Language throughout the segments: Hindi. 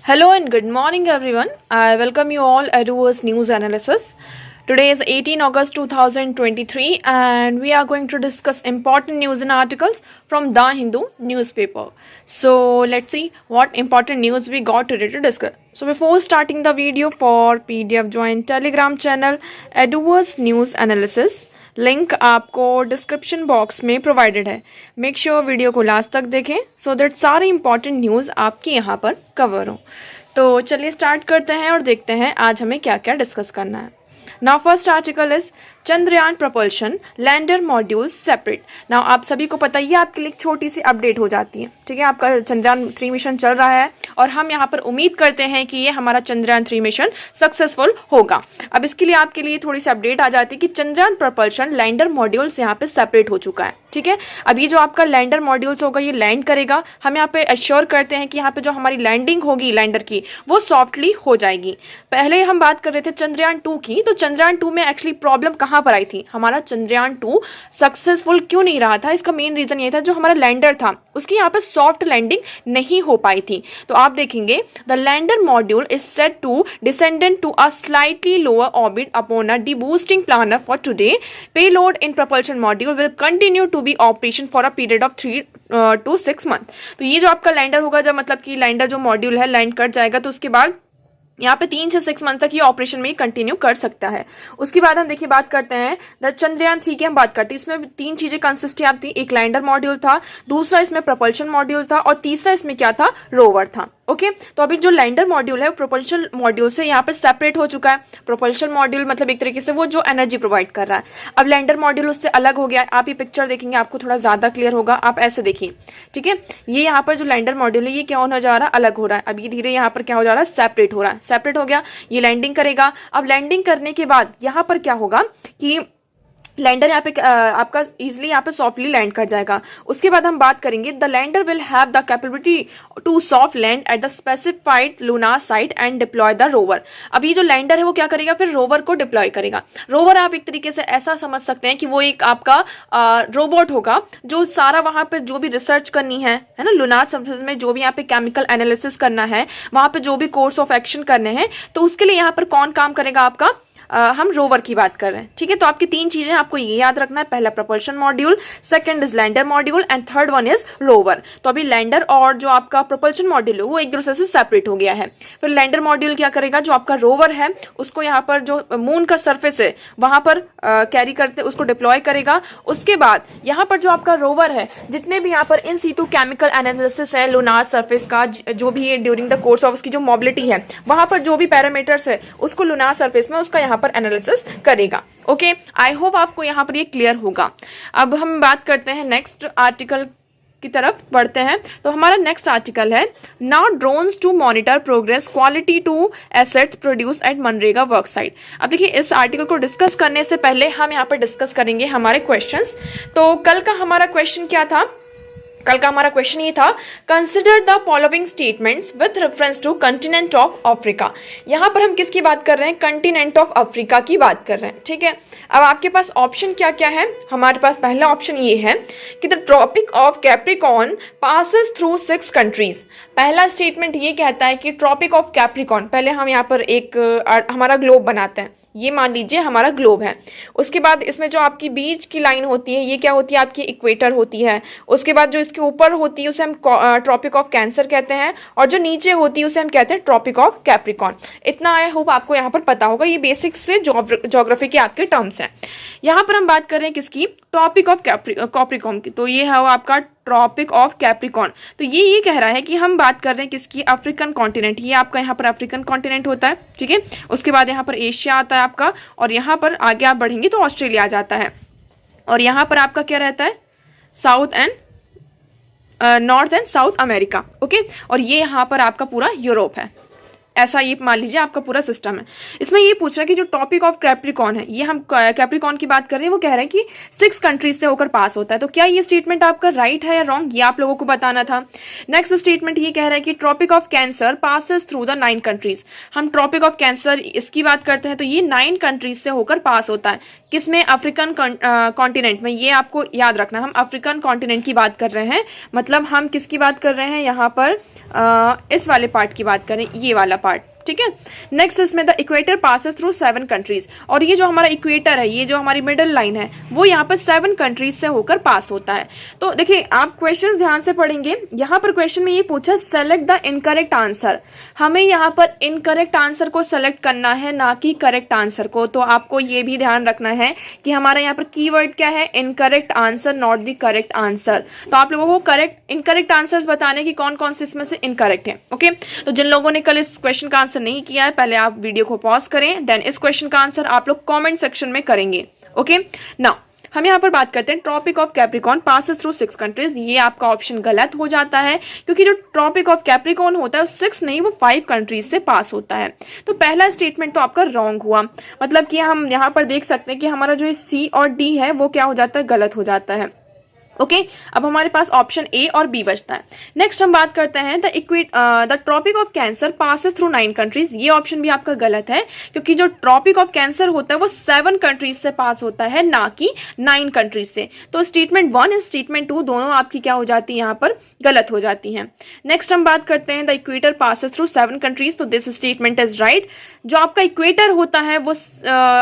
Hello and good morning, everyone. I welcome you all at Eduverse News Analysis. Today is 18 August 2023, and we are going to discuss important news and articles from The Hindu newspaper. So, let's see what important news we got today to discuss. So, before starting the video, for PDF, join Telegram channel Eduverse News Analysis. Link आपको डिस्क्रिप्शन बॉक्स में प्रोवाइडेड है. मेक श्योर वीडियो को लास्ट तक देखें सो दैट सारे इंपॉर्टेंट न्यूज़ आपकी यहाँ पर कवर हो. तो चलिए स्टार्ट करते हैं और देखते हैं आज हमें क्या क्या डिस्कस करना है. Now first article is Chandrayaan propulsion lander modules separate. Now आप सभी को पता ही है, आपके लिए एक छोटी सी अपडेट हो जाती है. ठीक है, आपका चंद्रयान 3 मिशन चल रहा है और हम यहाँ पर उम्मीद करते हैं कि ये हमारा चंद्रयान 3 मिशन सक्सेसफुल होगा. अब इसके लिए आपके लिए थोड़ी सी अपडेट आ जाती है कि चंद्रयान प्रपल्शन लैंडर मॉड्यूल से यहाँ पे सेपरेट हो चुका है. ठीक है, अब ये जो आपका लैंडर मॉड्यूल्स होगा ये लैंड करेगा. हम यहाँ पे एश्योर करते हैं कि यहाँ पे जो हमारी लैंडिंग होगी लैंडर की वो सॉफ्टली हो जाएगी. पहले हम बात कर रहे थे चंद्रयान 2 की, तो चंद्रयान 2 में एक्चुअली प्रॉब्लम कहाँ पर आई थी. हमारा चंद्रयान 2 सक्सेसफुल क्यों नहीं रहा था, इसका मेन रीजन ये था जो हमारा लैंडर था उसकी यहाँ पे सॉफ्ट लैंडिंग नहीं हो पाई थी. तो आप देखेंगे the lander module is set to descendant to a slightly lower orbit upon a deboosting planner for today. Payload in propulsion module will continue to be operation for a period of 3 to 6 month. तो ये जो आपका लैंडर होगा, जब मतलब कि लैंडर जो मॉड्यूल है लैंड कर जाएगा तो उसके बाद यहाँ पे 3 से 6 मंथ तक ये ऑपरेशन में ही कंटिन्यू कर सकता है. उसके बाद हम देखिए बात करते हैं द चंद्रयान 3 की. हम बात करते हैं इसमें 3 चीजें कंसिस्ट थी. एक लैंडर मॉड्यूल था, दूसरा इसमें प्रपल्शन मॉड्यूल था और तीसरा इसमें क्या था, रोवर था. ओके, तो अभी जो लैंडर मॉड्यूल है वो प्रोपल्शन मॉड्यूल से यहाँ पर सेपरेट हो चुका है. प्रोपल्शन मॉड्यूल मतलब एक तरीके से वो जो एनर्जी प्रोवाइड कर रहा है. अब लैंडर मॉड्यूल उससे अलग हो गया. आप ये पिक्चर देखेंगे आपको थोड़ा ज्यादा क्लियर होगा. आप ऐसे देखिए. ठीक है, ये यहाँ पर जो लैंडर मॉड्यूल है ये क्या होने जा रहा है, अलग हो रहा है. अब ये धीरे यहाँ पर क्या हो जा रहा है, सेपरेट हो रहा है. सेपरेट हो गया, ये लैंडिंग करेगा. अब लैंडिंग करने के बाद यहाँ पर क्या होगा कि लैंडर यहाँ पे आपका इजिली यहाँ पे सॉफ्टली लैंड कर जाएगा. उसके बाद हम बात करेंगे the lander will have the capability to soft land at the specified lunar site and deploy the rover. अब ये जो लैंडर है वो क्या करेगा, फिर रोवर को डिप्लॉय करेगा. रोवर आप एक तरीके से ऐसा समझ सकते हैं कि वो एक आपका रोबोट होगा जो सारा वहां पे जो भी रिसर्च करनी है ना, लूनार सरफेस में जो भी यहाँ पे केमिकल एनालिसिस करना है, वहां पे जो भी कोर्स ऑफ एक्शन करने हैं, तो उसके लिए यहाँ पर कौन काम करेगा, आपका हम रोवर की बात कर रहे हैं. ठीक है, तो आपकी 3 चीजें आपको ये याद रखना है. पहला propulsion module, second is lander module and third one is rover. तो अभी लैंडर और जो आपका प्रपल्शन मॉड्यूल है वो एक दूसरे से सेपरेट हो गया है. फिर लैंडर मॉड्यूल क्या करेगा, जो आपका रोवर है उसको यहाँ पर जो मून का सर्फेस है वहां पर कैरी करते उसको डिप्लॉय करेगा. उसके बाद यहाँ पर जो आपका रोवर है, जितने भी यहाँ पर इन सीटू केमिकल एनालिसिस है लूनार सर्फेस का, जो भी ड्यूरिंग द कोर्स ऑफ उसकी जो मोबिलिटी है वहां पर जो भी पैरामीटर्स है उसको लूनार सर्फेस में उसका यहाँ पर एनालिसिस करेगा. ओके, आई होप आपको यहाँ पर ये क्लियर होगा. अब हम बात करते हैं नेक्स्ट आर्टिकल की तरफ बढ़ते हैं. तो हमारा नेक्स्ट आर्टिकल है now drones to monitor progress quality to assets produce at मनरेगा वर्क साइट. अब देखिए इस आर्टिकल को डिस्कस करने से पहले हम यहाँ पर डिस्कस करेंगे हमारे क्वेश्चंस. तो कल का हमारा क्वेश्चन क्या था, कल का हमारा क्वेश्चन ये था consider the following statements with reference to continent of Africa. यहाँ पर हम किसकी बात कर रहे हैं, कंटिनेंट ऑफ अफ्रीका की बात कर रहे हैं. ठीक है, अब आपके पास ऑप्शन क्या क्या है. हमारे पास पहला ऑप्शन ये है कि the Tropic of Capricorn passes through 6 countries. पहला स्टेटमेंट ये कहता है कि ट्रॉपिक ऑफ कैप्रिकॉन, पहले हम यहाँ पर एक हमारा ग्लोब बनाते हैं, ये मान लीजिए हमारा ग्लोब है. उसके बाद इसमें जो आपकी बीच की लाइन होती है ये क्या होती है, आपकी इक्वेटर होती है. उसके बाद जो इसके ऊपर होती है उसे हम ट्रॉपिक ऑफ कैंसर कहते हैं और जो नीचे होती है उसे हम कहते हैं ट्रॉपिक ऑफ कैप्रिकॉन. इतना आई होप आपको यहाँ पर पता होगा. ये बेसिक से ज्योग्राफी के आपके टर्म्स हैं. यहाँ पर हम बात कर रहे हैं किसकी, टॉपिक ऑफ कैप्रिकॉन की. तो ये है आपका ट्रॉपिक ऑफ कैप्रिकॉन. तो ये कह रहा है कि हम बात कर रहे हैं किसकी, अफ्रीकन कॉन्टिनेंट. ये आपका यहाँ पर अफ्रीकन कॉन्टिनेंट होता है. ठीक है, उसके बाद यहाँ पर एशिया आता है आपका और यहाँ पर आगे आप बढ़ेंगे तो ऑस्ट्रेलिया आ जाता है और यहाँ पर आपका क्या रहता है, south and north and south America. Okay, और ये यहाँ पर आपका पूरा यूरोप है. ऐसा ये मान लीजिए आपका पूरा सिस्टम है। इसमें ये पूछ रहा है कि जो टॉपिक ऑफ कैप्रिकॉन है, ये हम कैप्रिकॉन की बात कर रहे हैं, वो कह रहे हैं कि 6 कंट्रीज से होकर पास होता है। तो क्या ये स्टेटमेंट आपका राइट है या रॉन्ग, ये आप लोगों को बताना था। नेक्स्ट स्टेटमेंट ये कह रहा है कि Tropic of Cancer passes through the 9 countries. हम ट्रॉपिक ऑफ कैंसर इसकी बात करते हैं तो ये 9 कंट्रीज से होकर पास होता है। किसमें? अफ्रीकन कॉन्टिनेंट में। ये आपको याद रखना, हम अफ्रीकन कॉन्टिनेंट की बात कर रहे हैं, मतलब हम किसकी बात कर रहे हैं यहाँ पर, इस वाले पार्ट की बात करें, ये वाला पार्ट, ठीक है। नेक्स्ट इसमें the equator passes through 7 countries, और ये जो हमारा इक्वेटर है, ये जो हमारी मिडिल लाइन है, वो यहाँ पर 7 कंट्रीज से होकर पास होता है। तो देखिए आप क्वेश्चन ध्यान से पढ़ेंगे, यहाँ पर क्वेश्चन में ये पूछा सेलेक्ट द इनकरेक्ट आंसर। हमें यहाँ पर इनकरेक्ट आंसर को सेलेक्ट करना है, ना कि करेक्ट आंसर को। तो आपको ये भी ध्यान रखना है कि हमारा यहाँ पर कीवर्ड क्या है, incorrect answer, not the correct answer. तो आप लोगों को करेक्ट इनकरेक्ट आंसर्स बताने की कौन कौन से इसमें से इनकरेक्ट है। ओके, तो जिन लोगों ने कल इस क्वेश्चन का आंसर नहीं किया है, पहले आप वीडियो को पॉज करें, देन इस क्वेश्चन का आंसर आप लोग कमेंट सेक्शन में करेंगे। ओके, नाउ हम यहाँ पर बात करते हैं Tropic of Capricorn passes through 6 countries. ये आपका ऑप्शन गलत हो जाता है, क्योंकि जो ट्रॉपिक ऑफ कैप्रिकॉन होता है वो 6 नहीं, वो 5 कंट्रीज से पास होता है। तो पहला स्टेटमेंट तो आपका रॉन्ग हुआ, मतलब कि हम यहाँ पर देख सकते हैं कि हमारा जो सी और डी है वो क्या हो जाता है, गलत हो जाता है। ओके, अब हमारे पास ऑप्शन ए और बी बचता है। नेक्स्ट हम बात करते हैं the Tropic of Cancer passes through 9 countries. ये ऑप्शन भी आपका गलत है, क्योंकि जो ट्रॉपिक ऑफ कैंसर होता है वो 7 कंट्रीज से पास होता है, ना कि 9 कंट्रीज से। तो स्टेटमेंट 1 और स्टेटमेंट 2 दोनों आपकी क्या हो जाती है, यहाँ पर गलत हो जाती हैं। नेक्स्ट हम बात करते हैं the equator passes through 7 countries. तो दिस स्टेटमेंट इज राइट। जो आपका इक्वेटर होता है वो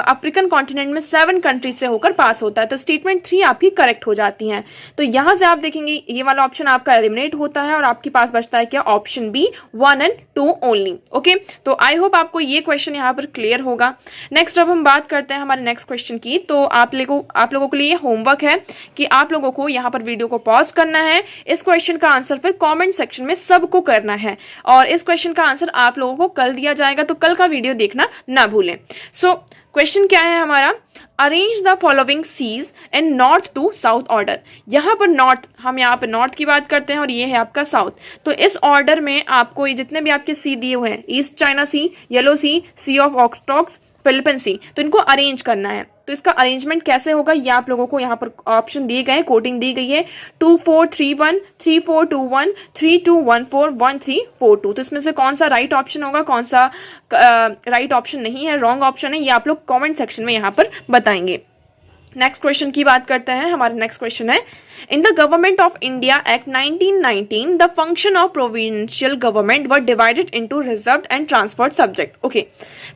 अफ्रीकन कॉन्टिनेंट में 7 कंट्रीज से होकर पास होता है। तो स्टेटमेंट 3 आपकी करेक्ट हो जाती है। तो यहां से आप देखेंगे ये वाला ऑप्शन आपका एलिमिनेट होता है और आपके पास बचता है क्या, ऑप्शन बी 1 और 2 ओनली। ओके, तो आई होप आपको ये क्वेश्चन यहाँ पर क्लियर होगा। नेक्स्ट अब हम बात करते हैं हमारे नेक्स्ट क्वेश्चन की। तो आप लोगों के लिए होमवर्क है कि आप लोगों को यहाँ पर वीडियो को पॉज करना है, इस क्वेश्चन का आंसर फिर कॉमेंट सेक्शन में सबको करना है, और इस क्वेश्चन का आंसर आप लोगों को कल दिया जाएगा, तो कल का वीडियो देखना ना भूलें। सो क्वेश्चन क्या है हमारा, arrange the following seas in north to south order. यहाँ पर नॉर्थ, हम यहाँ पर नॉर्थ की बात करते हैं और ये है आपका साउथ। तो इस ऑर्डर में आपको ये जितने भी आपके सी दिए हुए हैं, East China Sea, Yellow Sea of ऑक्सटॉक्स, फिलिपिन सी, तो इनको अरेंज करना है। तो इसका अरेंजमेंट कैसे होगा, ये आप लोगों को यहाँ पर ऑप्शन दिए गए, कोडिंग दी गई है 2 4 3 1 3 4 2 1 3 2 1 4 1 3 4 2। तो इसमें से कौन सा राइट ऑप्शन होगा, कौन सा राइट ऑप्शन नहीं है, रॉन्ग ऑप्शन है, ये आप लोग कमेंट सेक्शन में यहाँ पर बताएंगे। नेक्स्ट क्वेश्चन की बात करते हैं। हमारा नेक्स्ट क्वेश्चन है, in the government of India act 1919 the function of provincial government were divided into reserved and transferred subject. Okay,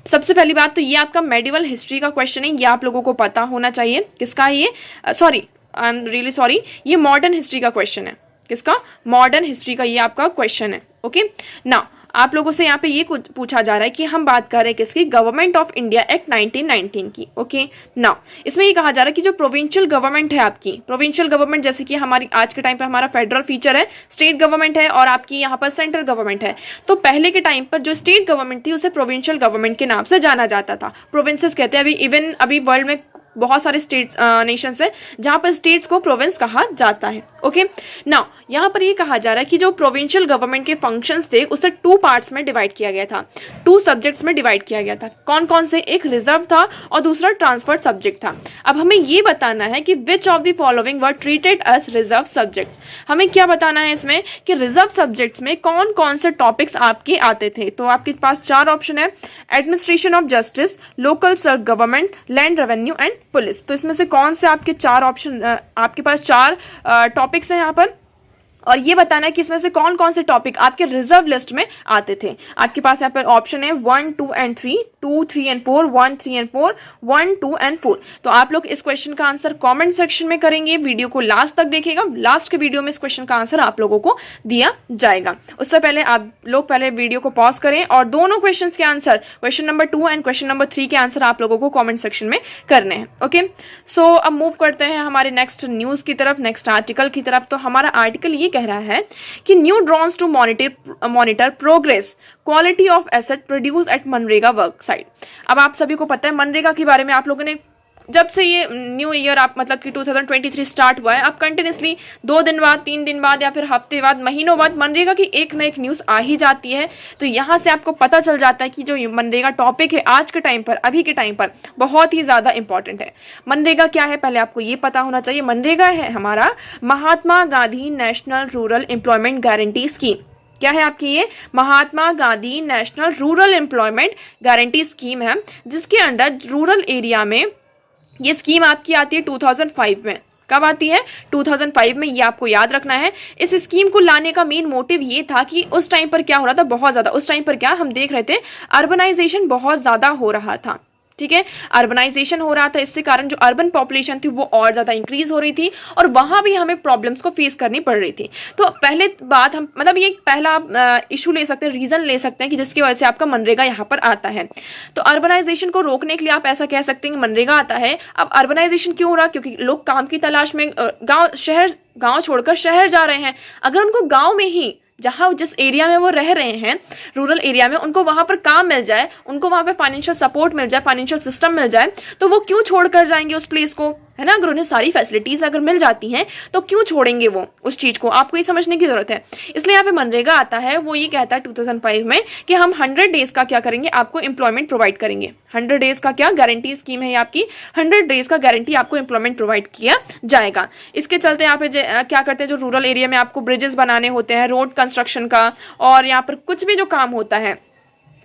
सबसे पहली बात तो ये आपका मेडिवल हिस्ट्री का क्वेश्चन है, ये आप लोगों को पता होना चाहिए। किसका है ये, sorry I am really sorry, ये मॉडर्न हिस्ट्री का क्वेश्चन है। किसका, मॉडर्न हिस्ट्री का ये आपका क्वेश्चन है। ओके, नाउ आप लोगों से यहाँ पे ये पूछा जा रहा है कि हम बात कर रहे हैं किसकी, गवर्नमेंट ऑफ इंडिया एक्ट 1919 की। ओके, नाउ इसमें ये कहा जा रहा है कि जो प्रोविंशियल गवर्नमेंट है आपकी, प्रोविंशियल गवर्नमेंट जैसे कि हमारी आज के टाइम पे हमारा फेडरल फीचर है, स्टेट गवर्नमेंट है और आपकी यहाँ पर सेंट्रल गवर्नमेंट है। तो पहले के टाइम पर जो स्टेट गवर्नमेंट थी उसे प्रोविंशियल गवर्नमेंट के नाम से जाना जाता था, प्रोविंसेस कहते हैं। अभी वर्ल्ड में बहुत सारे स्टेट्स नेशंस है जहां पर स्टेट्स को प्रोविंस कहा जाता है। ओके, नाउ यहाँ पर ये कहा जा रहा है कि जो प्रोविंशियल गवर्नमेंट के फंक्शंस थे उसे 2 पार्ट्स में डिवाइड किया गया था, 2 सब्जेक्ट्स में डिवाइड किया गया था। कौन कौन से, एक रिजर्व था और दूसरा ट्रांसफर्ड सब्जेक्ट था। अब हमें ये बताना है कि which of the following were treated as reserved subjects. हमें क्या बताना है इसमें कि रिजर्व सब्जेक्ट्स में कौन कौन से टॉपिक्स आपके आते थे। तो आपके पास 4 ऑप्शन है, administration of justice, local self government, land revenue and police. तो इसमें से कौन से आपके 4 ऑप्शन, आपके पास 4 टॉपिक्स हैं यहाँ पर, और ये बताना है कि इसमें से कौन कौन से टॉपिक आपके रिजर्व लिस्ट में आते थे। आपके पास यहाँ पर ऑप्शन है 1 2 एंड 3, 2 3 एंड 4, 1 3 एंड 4, 1 2 एंड 4। तो आप लोग इस क्वेश्चन का आंसर कमेंट सेक्शन में करेंगे, वीडियो को लास्ट तक देखिएगा, लास्ट के वीडियो में इस क्वेश्चन का आंसर आप लोगों को दिया जाएगा। उससे पहले आप लोग पहले वीडियो को पॉज करें और दोनों क्वेश्चन के answer, question number 2 and question number 3 के आंसर आप लोगों को कॉमेंट सेक्शन में करने हैं। ओके, सो अब मूव करते हैं हमारे नेक्स्ट न्यूज की तरफ, नेक्स्ट आर्टिकल की तरफ। तो हमारा आर्टिकल ये कह रहा है कि new drones to monitor progress quality of asset produce at मनरेगा वर्क साइट। अब आप सभी को पता है मनरेगा के बारे में आप लोगों ने जब से ये न्यू ईयर आप मतलब कि 2023 स्टार्ट हुआ है, आप कंटिन्यूसली 2 दिन बाद, 3 दिन बाद या फिर हफ्ते बाद, महीनों बाद मनरेगा की एक न एक न्यूज़ आ ही जाती है। तो यहाँ से आपको पता चल जाता है कि जो मनरेगा टॉपिक है आज के टाइम पर, अभी के टाइम पर बहुत ही ज़्यादा इंपॉर्टेंट है। मनरेगा क्या है पहले आपको ये पता होना चाहिए। मनरेगा है हमारा Mahatma Gandhi National Rural Employment Guarantee Scheme. क्या है आपकी ये? Mahatma Gandhi National Rural Employment Guarantee Scheme है, जिसके अंडर रूरल एरिया में ये स्कीम आपकी आती है 2005 में। कब आती है? 2005 में। ये आपको याद रखना है। इस स्कीम को लाने का मेन मोटिव ये था कि उस टाइम पर क्या हो रहा था, बहुत ज्यादा उस टाइम पर क्या हम देख रहे थे, अर्बनाइजेशन बहुत ज्यादा हो रहा था। ठीक है, अर्बनाइजेशन हो रहा था, इससे कारण जो अर्बन पॉपुलेशन थी वो और ज्यादा इंक्रीज हो रही थी और वहां भी हमें प्रॉब्लम्स को फेस करनी पड़ रही थी। तो पहले बात हम मतलब ये पहला आप इशू ले सकते हैं, रीजन ले सकते हैं कि जिसकी वजह से आपका मनरेगा यहाँ पर आता है। तो अर्बनाइजेशन को रोकने के लिए आप ऐसा कह सकते हैं कि मनरेगा आता है। अब अर्बनाइजेशन क्यों हो रहा? क्योंकि लोग काम की तलाश में गांव छोड़कर शहर जा रहे हैं। अगर उनको गांव में ही, जहां जिस एरिया में वो रह रहे हैं, रूरल एरिया में, उनको वहां पर काम मिल जाए, उनको वहां पे फाइनेंशियल सपोर्ट मिल जाए, फाइनेंशियल सिस्टम मिल जाए, तो वो क्यों छोड़कर जाएंगे उस प्लेस को, है ना? अगर उन्हें सारी फैसिलिटीज अगर मिल जाती हैं तो क्यों छोड़ेंगे वो उस चीज को? आपको ये समझने की जरूरत है। इसलिए यहाँ पे मनरेगा आता है, वो ये कहता है 2005 में कि हम 100 डेज का क्या करेंगे, आपको एम्प्लॉयमेंट प्रोवाइड करेंगे। 100 डेज का क्या गारंटी स्कीम है ये आपकी, 100 डेज का गारंटी आपको एम्प्लॉयमेंट प्रोवाइड किया जाएगा। इसके चलते यहाँ पे क्या करते हैं, जो रूरल एरिया में आपको ब्रिजेस बनाने होते हैं, रोड कंस्ट्रक्शन का, और यहाँ पर कुछ भी जो काम होता है,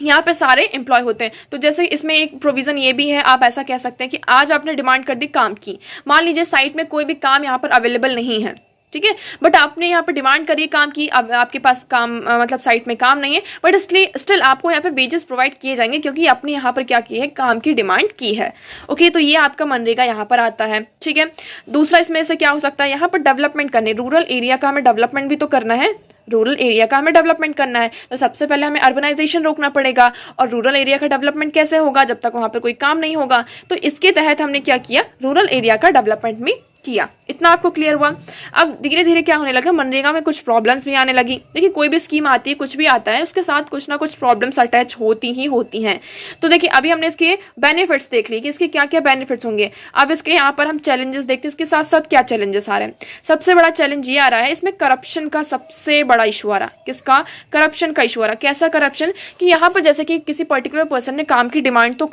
यहाँ पे सारे एम्प्लॉय होते हैं। तो जैसे इसमें एक प्रोविजन ये भी है, आप ऐसा कह सकते हैं कि आज आपने डिमांड कर दी काम की, मान लीजिए साइट में कोई भी काम यहाँ पर अवेलेबल नहीं है, ठीक है, बट आपने यहाँ पे डिमांड करी काम की, अब आपके पास काम मतलब साइट में काम नहीं है, बट इसलिए स्टिल आपको यहाँ पे वेजेस प्रोवाइड किए जाएंगे क्योंकि आपने यहाँ पर क्या की है, काम की डिमांड की है। ओके, तो ये आपका मनरेगा यहाँ पर आता है। ठीक है, दूसरा इसमें से क्या हो सकता है, यहाँ पर डेवलपमेंट करने, रूरल एरिया का हमें डेवलपमेंट भी तो करना है, रूरल एरिया का हमें डेवलपमेंट करना है। तो सबसे पहले हमें अर्बनाइजेशन रोकना पड़ेगा, और रूरल एरिया का डेवलपमेंट कैसे होगा, जब तक वहां पर कोई काम नहीं होगा। तो इसके तहत हमने क्या किया, रूरल एरिया का डेवलपमेंट भी किया। इतना आपको क्लियर हुआ। अब धीरे धीरे क्या होने लगा, मनरेगा में कुछ प्रॉब्लम्स भी आने लगी। देखिए, कोई भी स्कीम आती है, कुछ भी आता है, उसके साथ कुछ ना कुछ प्रॉब्लम्स अटैच होती ही होती हैं। तो देखिए, अभी हमने इसके बेनिफिट्स देख लिए कि इसके क्या क्या बेनिफिट्स होंगे। अब इसके यहाँ पर हम चैलेंजेस देखते हैं, इसके साथ साथ क्या चैलेंजेस आ रहे हैं। सबसे बड़ा चैलेंज ये आ रहा है, इसमें करप्शन का सबसे बड़ा इशू आ रहा है। किसका? करप्शन का इशू आ रहा है। कैसा करप्शन कि यहाँ पर जैसे कि किसी पर्टिकुलर पर्सन ने काम की डिमांड तो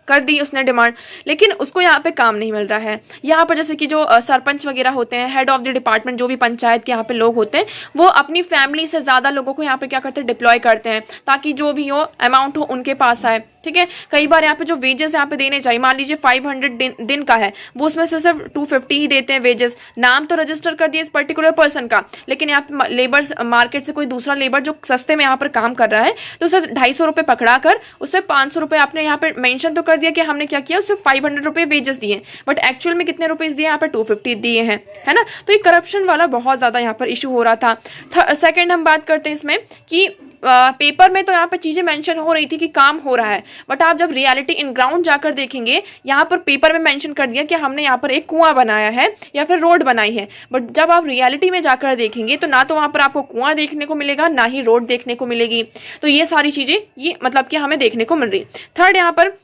कर दी उसने डिमांड, लेकिन उसको यहाँ पे काम नहीं मिल रहा है। यहाँ पर जैसे कि जो सरपंच वगैरह होते हैं, हेड ऑफ द डिपार्टमेंट, जो भी पंचायत के यहाँ पे लोग होते हैं, वो अपनी फैमिली से ज्यादा लोगों को यहाँ पे क्या करते हैं, डिप्लॉय करते हैं, ताकि जो भी हो अमाउंट हो उनके पास आए। ठीक है, कई बार यहाँ पे जो वेजेस यहाँ पे देने चाहिए, मान लीजिए 500 दिन का है, वो उसमें से सिर्फ 250 ही देते हैं वेजेस। नाम तो रजिस्टर कर दिया इस पर्टिकुलर पर्सन का, लेकिन यहाँ पे लेबर मार्केट से कोई दूसरा लेबर जो सस्ते में यहाँ पर काम कर रहा है, तो उसे 250 रुपए पकड़ा कर उससे 500 रुपए आपने यहाँ पे मेंशन तो कर दिया कि हमने क्या किया, उससे 500 रुपए वेजेस दिए, बट एक्चुअल में कितने रुपीज दिए, यहाँ पे 250 दिए हैं, है ना? तो ये करप्शन वाला बहुत ज्यादा यहाँ पर इशू हो रहा था। सेकंड हम बात करते हैं इसमें कि पेपर में तो यहाँ पर चीजें मेंशन हो रही थी कि काम हो रहा है, बट आप जब रियलिटी इन ग्राउंड जाकर देखेंगे, यहाँ पर पेपर में मेंशन कर दिया कि हमने यहाँ पर एक कुआं बनाया है या फिर रोड बनाई है, बट जब आप रियलिटी में जाकर देखेंगे तो ना तो वहां पर आपको कुआं देखने को मिलेगा, ना ही रोड देखने को मिलेगी। तो ये सारी चीजें ये मतलब कि हमें देखने को मिल रही। थर्ड, यहाँ पर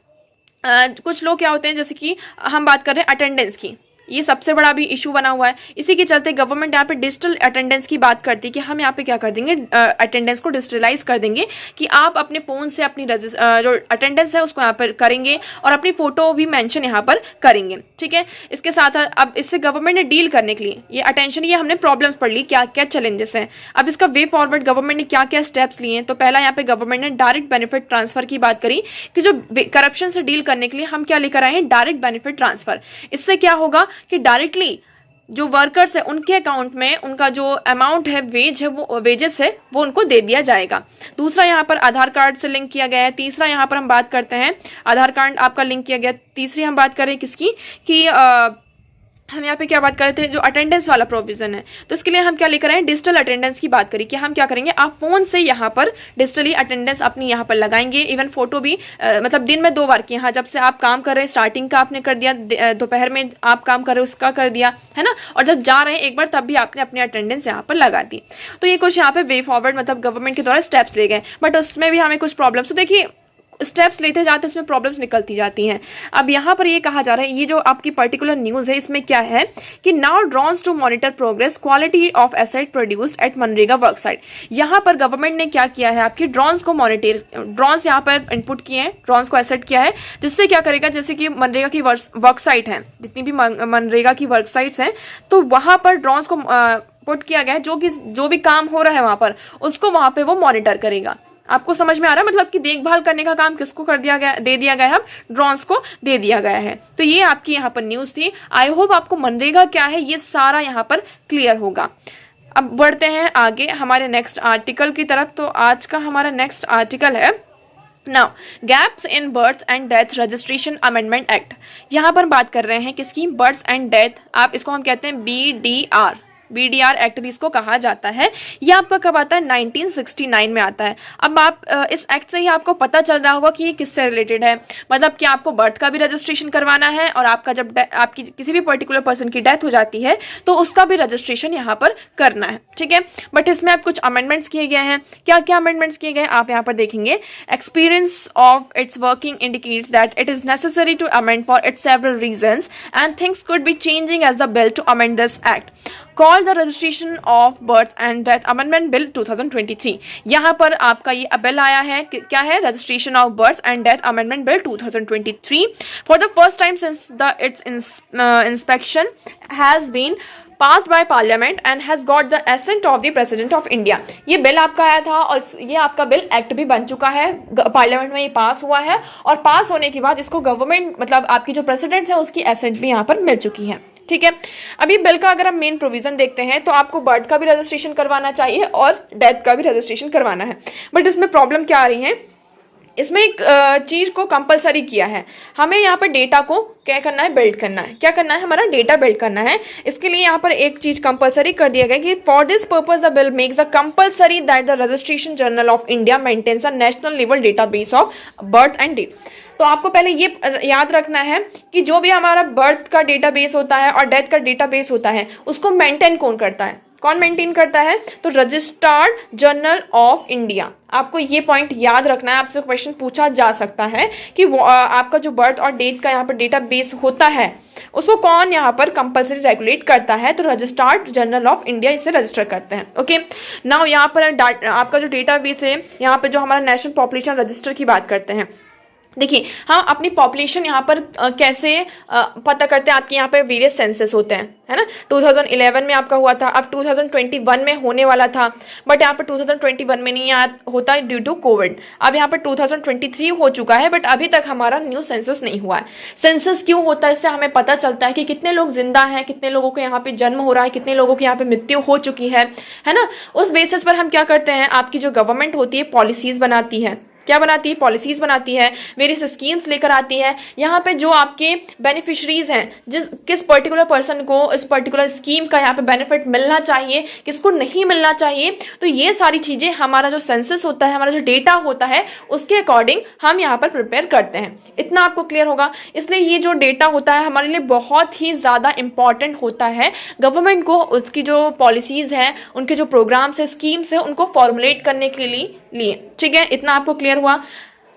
कुछ लोग क्या होते हैं, जैसे कि हम बात कर रहे हैं अटेंडेंस की, ये सबसे बड़ा भी इशू बना हुआ है। इसी के चलते गवर्नमेंट यहाँ पे डिजिटल अटेंडेंस की बात करती है कि हम यहाँ पे क्या कर देंगे, अटेंडेंस को डिजिटलाइज कर देंगे कि आप अपने फोन से अपनी जो अटेंडेंस है उसको यहाँ पर करेंगे और अपनी फोटो भी मेंशन यहाँ पर करेंगे। ठीक है, इसके साथ अब इससे गवर्नमेंट ने डील करने के लिए ये अटेंशन, ये हमने प्रॉब्लम्स पढ़ ली, क्या क्या चैलेंजेस हैं। अब इसका वे फॉरवर्ड गवर्नमेंट ने क्या क्या स्टेप्स लिए हैं। तो पहला यहाँ पे गवर्नमेंट ने डायरेक्ट बेनिफिट ट्रांसफर की बात करी कि जो करप्शन से डील करने के लिए हम क्या लेकर आए हैं, डायरेक्ट बेनिफिट ट्रांसफर। इससे क्या होगा कि डायरेक्टली जो वर्कर्स है उनके अकाउंट में उनका जो अमाउंट है, वेजेस है, वो उनको दे दिया जाएगा। दूसरा, यहाँ पर आधार कार्ड से लिंक किया गया है। तीसरा, यहाँ पर हम बात करते हैं आधार कार्ड आपका लिंक किया गया। तीसरी हम बात करें किसकी, कि हम यहाँ पे क्या बात कर रहे थे, जो अटेंडेंस वाला प्रोविजन है, तो इसके लिए हम क्या लेकर आए, डिजिटल अटेंडेंस की बात करी कि हम क्या करेंगे, आप फोन से यहाँ पर डिजिटली अटेंडेंस अपनी यहाँ पर लगाएंगे। इवन फोटो भी मतलब दिन में 2 बार की, हाँ, जब से आप काम कर रहे हैं, स्टार्टिंग का आपने कर दिया, दोपहर में आप काम कर रहे हो उसका कर दिया, है ना, और जब जा रहे हैं एक बार तब भी आपने अपनी अटेंडेंस यहाँ पर लगा दी। तो ये कुछ यहाँ पे वे फॉरवर्ड मतलब गवर्नमेंट के द्वारा स्टेप्स ले गए, बट उसमें भी हमें कुछ प्रॉब्लम्स। तो देखिए, स्टेप्स लेते जाते उसमें प्रॉब्लम्स निकलती जाती हैं। अब यहाँ पर ये कहा जा रहा है, ये जो आपकी पर्टिकुलर न्यूज़ है इसमें क्या है कि now drones to monitor progress quality of asset produced at मनरेगा वर्क साइट। यहाँ पर गवर्नमेंट ने क्या किया है, आपकी ड्रोन्स को मॉनिटर, ड्रोन्स यहाँ पर इनपुट किए हैं, ड्रोन्स को एसेट किया है, जिससे क्या करेगा, जैसे कि मनरेगा की वर्क साइट है, जितनी भी मनरेगा की वर्क साइट्स हैं, तो वहां पर ड्रोन्स को पुट किया गया है, जो भी काम हो रहा है वहां पर उसको वहां पे वो मॉनिटर करेगा। आपको समझ में आ रहा है, मतलब कि देखभाल करने का काम किसको कर दिया गया, दे दिया गया है, ड्रोन्स को दे दिया गया है। तो ये आपकी यहाँ पर न्यूज थी। आई होप आपको मनरेगा क्या है ये सारा यहाँ पर क्लियर होगा। अब बढ़ते हैं आगे हमारे नेक्स्ट आर्टिकल की तरफ। तो आज का हमारा नेक्स्ट आर्टिकल है now gaps in birth and death registration amendment act. यहाँ पर बात कर रहे हैं किसकी, बर्थ एंड डेथ, आप इसको हम कहते हैं बीडीआर एक्ट भी इसको कहा जाता है। ये आपका कब आता है, 1969 में आता है। अब आप इस एक्ट से ही आपको पता चल रहा होगा कि ये किससे रिलेटेड है, मतलब कि आपको बर्थ का भी रजिस्ट्रेशन करवाना है और आपका जब आपकी किसी भी पर्टिकुलर पर्सन की डेथ हो जाती है तो उसका भी रजिस्ट्रेशन यहाँ पर करना है, ठीक है। बट इसमें आप कुछ अमेंडमेंट्स किए गए हैं। क्या क्या अमेंडमेंट्स किए गए आप यहाँ पर देखेंगे। Experience of its working indicates that it is necessary to amend for its several reasons and things could be changing as the bill to amend this act called the registration of birth and death amendment bill 2023। यहाँ पर आपका ये बिल आया है, क्या है, registration of birth and death amendment bill 2023 for the first time since the its inspection has been passed by parliament and has got the assent of the president of India। ये बिल आपका आया था और ये आपका बिल एक्ट भी बन चुका है, पार्लियामेंट में ये पास हुआ है और पास होने के बाद इसको गवर्नमेंट, मतलब आपकी जो प्रेसिडेंट है उसकी एसेंट भी यहाँ पर मिल चुकी है, ठीक है। अभी बिल का अगर हम मेन प्रोविजन देखते हैं तो आपको बर्थ का भी रजिस्ट्रेशन करवाना चाहिए और डेथ का भी रजिस्ट्रेशन करवाना है। बट इसमें प्रॉब्लम क्या आ रही है, इसमें एक चीज को कंपलसरी किया है, हमें यहाँ पर डेटा को क्या करना है, बिल्ड करना है। क्या करना है, हमारा डेटा बिल्ड करना है। इसके लिए यहाँ पर एक चीज कंपलसरी कर दिया गया कि for this purpose the bill makes the compulsory that the registration journal of India maintains a national level database of birth and death. तो आपको पहले ये याद रखना है कि जो भी हमारा बर्थ का डेटाबेस होता है और डेथ का डेटाबेस होता है उसको मेंटेन कौन करता है, कौन मेंटेन करता है, तो रजिस्ट्रार जनरल ऑफ इंडिया। आपको ये पॉइंट याद रखना है, आपसे क्वेश्चन पूछा जा सकता है कि आपका जो बर्थ और डेथ का यहाँ पर डेटाबेस होता है उसको कौन यहाँ पर कंपलसरी रेगुलेट करता है, तो रजिस्ट्रार जनरल ऑफ इंडिया इसे रजिस्टर करते हैं। ओके, नाउ यहाँ पर आपका जो डेटाबेस है, यहाँ पे जो हमारा नेशनल पॉपुलेशन रजिस्टर की बात करते हैं। देखिए हम अपनी पॉपुलेशन यहाँ पर कैसे पता करते हैं, आपके यहाँ पर वेरियस सेंसस होते हैं, है ना। 2011 में आपका हुआ था, अब 2021 में होने वाला था, बट यहाँ पर 2021 में नहीं होता ड्यू टू कोविड। अब यहाँ पर 2023 हो चुका है बट अभी तक हमारा न्यू सेंसस नहीं हुआ है। सेंसस क्यों होता है, इससे हमें पता चलता है कि कितने लोग जिंदा हैं, कितने लोगों को यहाँ पे जन्म हो रहा है, कितने लोगों की यहाँ पे मृत्यु हो चुकी है ना। उस बेसिस पर हम क्या करते हैं, आपकी जो गवर्नमेंट होती है पॉलिसीज बनाती है, क्या बनाती है, पॉलिसीज बनाती है, वेरियस स्कीम्स लेकर आती है। यहाँ पे जो आपके बेनिफिशरीज हैं, किस पर्टिकुलर पर्सन को इस पर्टिकुलर स्कीम का यहाँ पे बेनिफिट मिलना चाहिए, किसको नहीं मिलना चाहिए, तो ये सारी चीजें हमारा जो सेंसस होता है, हमारा जो डेटा होता है उसके अकॉर्डिंग हम यहाँ पर प्रिपेयर करते हैं। इतना आपको क्लियर होगा। इसलिए ये जो डेटा होता है हमारे लिए बहुत ही ज्यादा इंपॉर्टेंट होता है। गवर्नमेंट को उसकी जो पॉलिसीज हैं, उनके जो प्रोग्राम्स है, स्कीम्स है, उनको फॉर्मुलेट करने के लिए, ठीक है। इतना आपको क्लियर हुआ।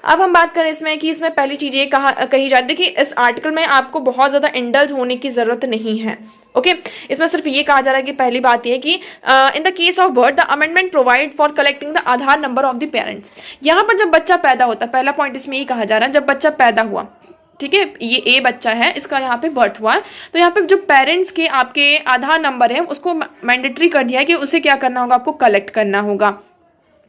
अब हम बात करें इसमें कि इसमें पहली चीज ये कही जाती है कि इस आर्टिकल में आपको बहुत ज्यादा इंडल्ज होने की जरूरत नहीं है। ओके, इसमें सिर्फ ये कहा जा रहा है कि पहली बात ये कि in the case of birth the amendment provide for collecting the Aadhaar number of the parents. यहाँ पर जब बच्चा पैदा होता है, पहला पॉइंट इसमें ये कहा जा रहा है, जब बच्चा पैदा हुआ, ठीक है, ये ए बच्चा है, इसका यहाँ पे बर्थ हुआ है, तो यहाँ पे जो पेरेंट्स के आपके आधार नंबर है उसको मैंडेटरी कर दिया है कि उसे क्या करना होगा, आपको कलेक्ट करना होगा,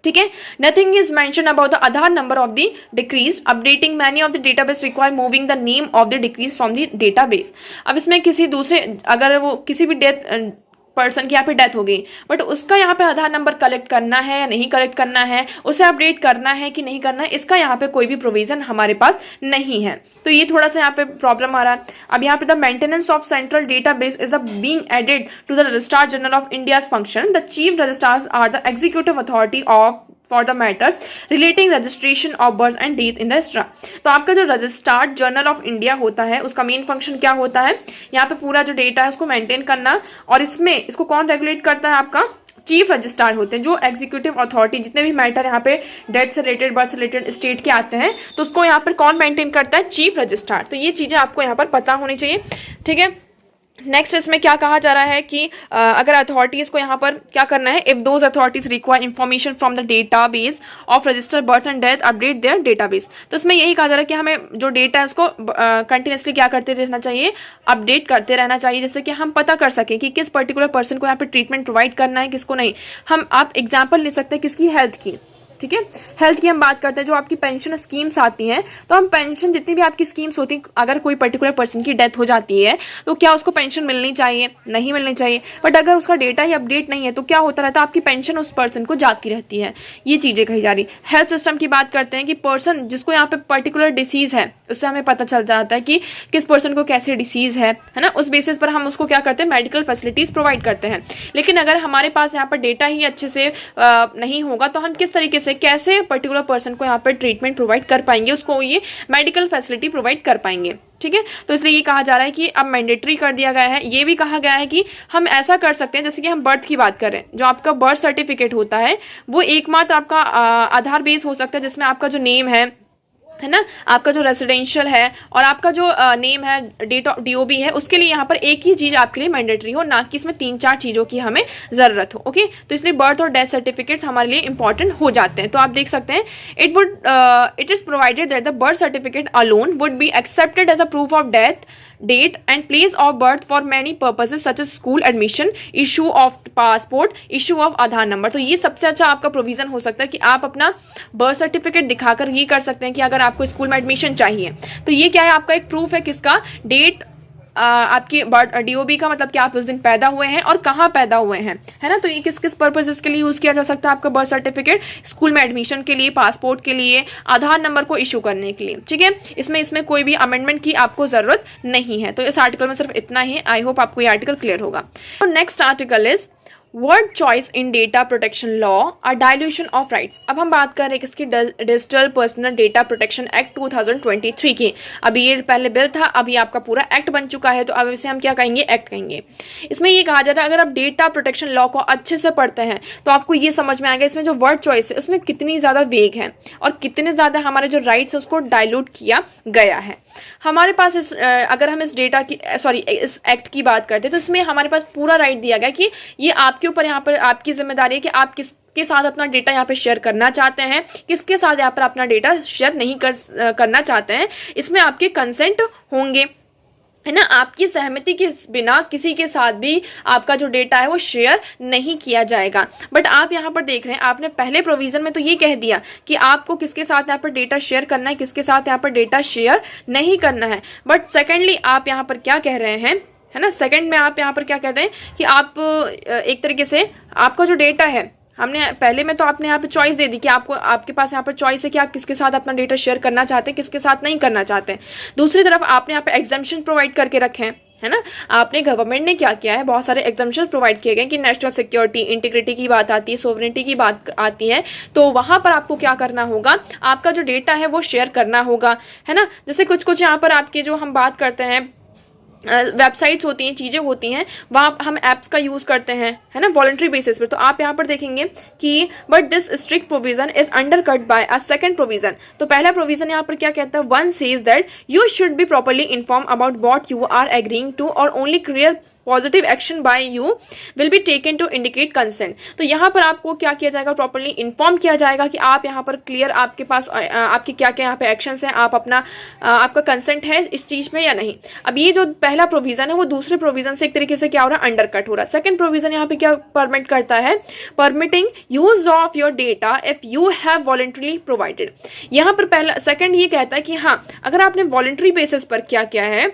ठीक है। Nothing is mention about the Aadhaar number of the decrease updating many of the database require moving the name of the decrease from the database. अब इसमें किसी दूसरे, अगर वो किसी भी डेथ पर्सन की यहाँ पे डेथ हो गई बट उसका यहाँ पे आधार नंबर कलेक्ट करना है या नहीं कलेक्ट करना है, उसे अपडेट करना है कि नहीं करना है, इसका यहाँ पे कोई भी प्रोविजन हमारे पास नहीं है। तो ये थोड़ा सा यहाँ पे प्रॉब्लम आ रहा है। अब यहाँ पे the maintenance of central database is being added to the registrar general of India's function. The chief registrars are the executive authority of for the matters relating registration of birth and death in the registrar. तो आपका जो रजिस्ट्रार जनरल ऑफ इंडिया होता है उसका मेन फंक्शन क्या होता है, यहाँ पे पूरा जो डेटा है उसको मेंटेन करना, और इसमें इसको कौन रेगुलेट करता है, आपका चीफ रजिस्ट्रार होते हैं, जो एग्जीक्यूटिव अथॉरिटी, जितने भी मैटर यहाँ पे डेथ से रिलेटेड, बर्थ से रिलेटेड स्टेट के आते हैं, तो उसको यहाँ पर कौन मेंटेन करता है? Chief registrar. तो ये चीजें आपको यहाँ पर पता होनी चाहिए, ठीक है। नेक्स्ट इसमें क्या कहा जा रहा है कि अगर अथॉरिटीज को यहाँ पर क्या करना है, if those authorities require information from the database of registered birth and death update their database. तो इसमें यही कहा जा रहा है कि हमें जो डेटा है उसको कंटिन्यूसली क्या करते रहना चाहिए, अपडेट करते रहना चाहिए, जिससे कि हम पता कर सकें कि किस पर्टिकुलर पर्सन को यहाँ पर ट्रीटमेंट प्रोवाइड करना है, किसको नहीं। आप एग्जाम्पल ले सकते हैं किसकी, हेल्थ की, ठीक है। हेल्थ की हम बात करते हैं, जो आपकी पेंशन स्कीम्स आती हैं, तो हम पेंशन जितनी भी आपकी स्कीम्स होती हैं, अगर कोई पर्टिकुलर पर्सन की डेथ हो जाती है तो क्या उसको पेंशन मिलनी चाहिए? नहीं मिलनी चाहिए। बट अगर उसका डेटा ही अपडेट नहीं है तो क्या होता रहता है, आपकी पेंशन उस पर्सन को जाती रहती है। ये चीजें कही जा रही। हेल्थ सिस्टम की बात करते हैं कि पर्सन जिसको यहाँ पे पर्टिकुलर डिसीज है, उससे हमें पता चल जाता है कि किस पर्सन को कैसी डिसीज है ना। उस बेसिस पर हम उसको क्या करते हैं, मेडिकल फैसिलिटीज प्रोवाइड करते हैं। लेकिन अगर हमारे पास यहाँ पर डेटा ही अच्छे से नहीं होगा तो हम किस तरीके से, कैसे पर्टिकुलर पर्सन को यहाँ पर ट्रीटमेंट प्रोवाइड कर पाएंगे, उसको ये मेडिकल फैसिलिटी प्रोवाइड कर पाएंगे, ठीक है। तो इसलिए ये कहा जा रहा है कि अब मैंडेटरी कर दिया गया है। ये भी कहा गया है कि हम ऐसा कर सकते हैं, जैसे कि हम बर्थ की बात करें, जो आपका बर्थ सर्टिफिकेट होता है वो एकमात्र आपका आधार बेस हो सकता है, जिसमें आपका जो नेम है ना, आपका जो रेसिडेंशियल है और आपका जो नेम है, डेट ऑफ डीओबी है, उसके लिए यहाँ पर एक ही चीज आपके लिए मैंडेटरी हो, ना कि इसमें 3-4 चीजों की हमें जरूरत हो। ओके, तो इसलिए बर्थ और डेथ सर्टिफिकेट्स हमारे लिए इंपॉर्टेंट हो जाते हैं। तो आप देख सकते हैं, it is provided that the birth certificate alone would be accepted as a proof of death, date and place of birth for many purposes such as school admission, issue of passport, issue of Aadhaar number. तो ये सबसे अच्छा आपका प्रोविजन हो सकता है कि आप अपना बर्थ सर्टिफिकेट दिखाकर ये कर सकते हैं कि अगर आपको स्कूल में एडमिशन चाहिए तो ये क्या है, आपका एक प्रूफ है, किसका, डेट, आपकी डीओबी का, मतलब कि आप उस दिन पैदा हुए हैं और कहाँ पैदा हुए हैं, है ना। तो ये किस किस पर्पसेस के लिए यूज किया जा सकता है आपका बर्थ सर्टिफिकेट, स्कूल में एडमिशन के लिए, पासपोर्ट के लिए, आधार नंबर को इशू करने के लिए, ठीक है। इसमें कोई भी अमेंडमेंट की आपको जरूरत नहीं है। तो इस आर्टिकल में सिर्फ इतना ही। आई होप आपको ये आर्टिकल क्लियर होगा। Next article is word choice in data protection law, a dilution of rights. अब हम बात कर रहे हैं किसकी, digital personal data protection act 2023 की। अभी ये पहले बिल था, अभी आपका पूरा एक्ट बन चुका है, तो अब इसे हम क्या कहेंगे, एक्ट कहेंगे। इसमें ये कहा जाता है, अगर आप डेटा प्रोटेक्शन लॉ को अच्छे से पढ़ते हैं तो आपको ये समझ में आएगा इसमें जो वर्ड चॉइस है उसमें कितनी ज्यादा वेग है और कितने ज्यादा हमारे जो राइट्स है उसको डायल्यूट किया गया है। हमारे पास अगर हम इस डेटा की इस एक्ट की बात करते हैं तो इसमें हमारे पास पूरा राइट दिया गया कि ये आपके ऊपर, यहाँ पर आपकी जिम्मेदारी है कि आप किसके साथ अपना डेटा यहाँ पे शेयर करना चाहते हैं, किसके साथ यहाँ पर अपना डेटा शेयर नहीं करना चाहते हैं। इसमें आपके कंसेंट होंगे, है ना। आपकी सहमति के बिना किसी के साथ भी आपका जो डेटा है वो शेयर नहीं किया जाएगा। बट आप यहाँ पर देख रहे हैं, आपने पहले प्रोविजन में तो ये कह दिया कि आपको किसके साथ यहाँ पर डेटा शेयर करना है, किसके साथ यहाँ पर डेटा शेयर नहीं करना है। बट सेकेंडली आप यहाँ पर क्या कह रहे हैं, है ना, सेकंड में आप यहाँ पर क्या कहते हैं कि आप एक तरीके से आपका जो डेटा है, हमने पहले में तो आपने यहाँ पे चॉइस दे दी कि आपको, आपके पास यहाँ पर चॉइस है कि आप किसके साथ अपना डेटा शेयर करना चाहते हैं, किसके साथ नहीं करना चाहते हैं। दूसरी तरफ आपने यहाँ पे एग्जाम्पशन प्रोवाइड करके रखे हैं, है ना। आपने गवर्नमेंट ने क्या किया है, बहुत सारे एग्जाम्पशन प्रोवाइड किए गए कि नेशनल सिक्योरिटी, इंटीग्रिटी की बात आती है, सोवरेनिटी की बात आती है, तो वहां पर आपको क्या करना होगा, आपका जो डेटा है वो शेयर करना होगा, है ना। जैसे कुछ यहाँ पर आपके जो हम बात करते हैं वेबसाइट्स होती हैं, चीजें होती हैं, वहां हम एप्स का यूज करते हैं, है ना, वॉलंटरी बेसिस पर। तो आप यहाँ पर देखेंगे कि but this strict provision is under cut by a second provision. तो पहला प्रोविजन यहाँ पर क्या कहता है, one says that you should be properly inform about what you are agreeing to और only clear positive action by you will be taken to indicate consent. तो यहाँ पर आपको क्या किया जाएगा, प्रॉपर्ली इन्फॉर्म किया जाएगा कि आप यहाँ पर क्लियर, आपके पास आपके क्या क्या यहाँ पे एक्शंस हैं, आप अपना आपका कंसेंट है इस चीज में या नहीं। अब ये जो पहला प्रोविजन है वो दूसरे प्रोविजन से एक तरीके से क्या हो रहा है, अंडरकट हो रहा है। सेकंड प्रोविजन यहाँ पे क्या परमिट करता है, permitting use of your data if you have voluntarily provided. यहाँ पर पहला सेकंड ये कहता है कि हाँ, अगर आपने वॉलंटरी बेसिस पर क्या किया है,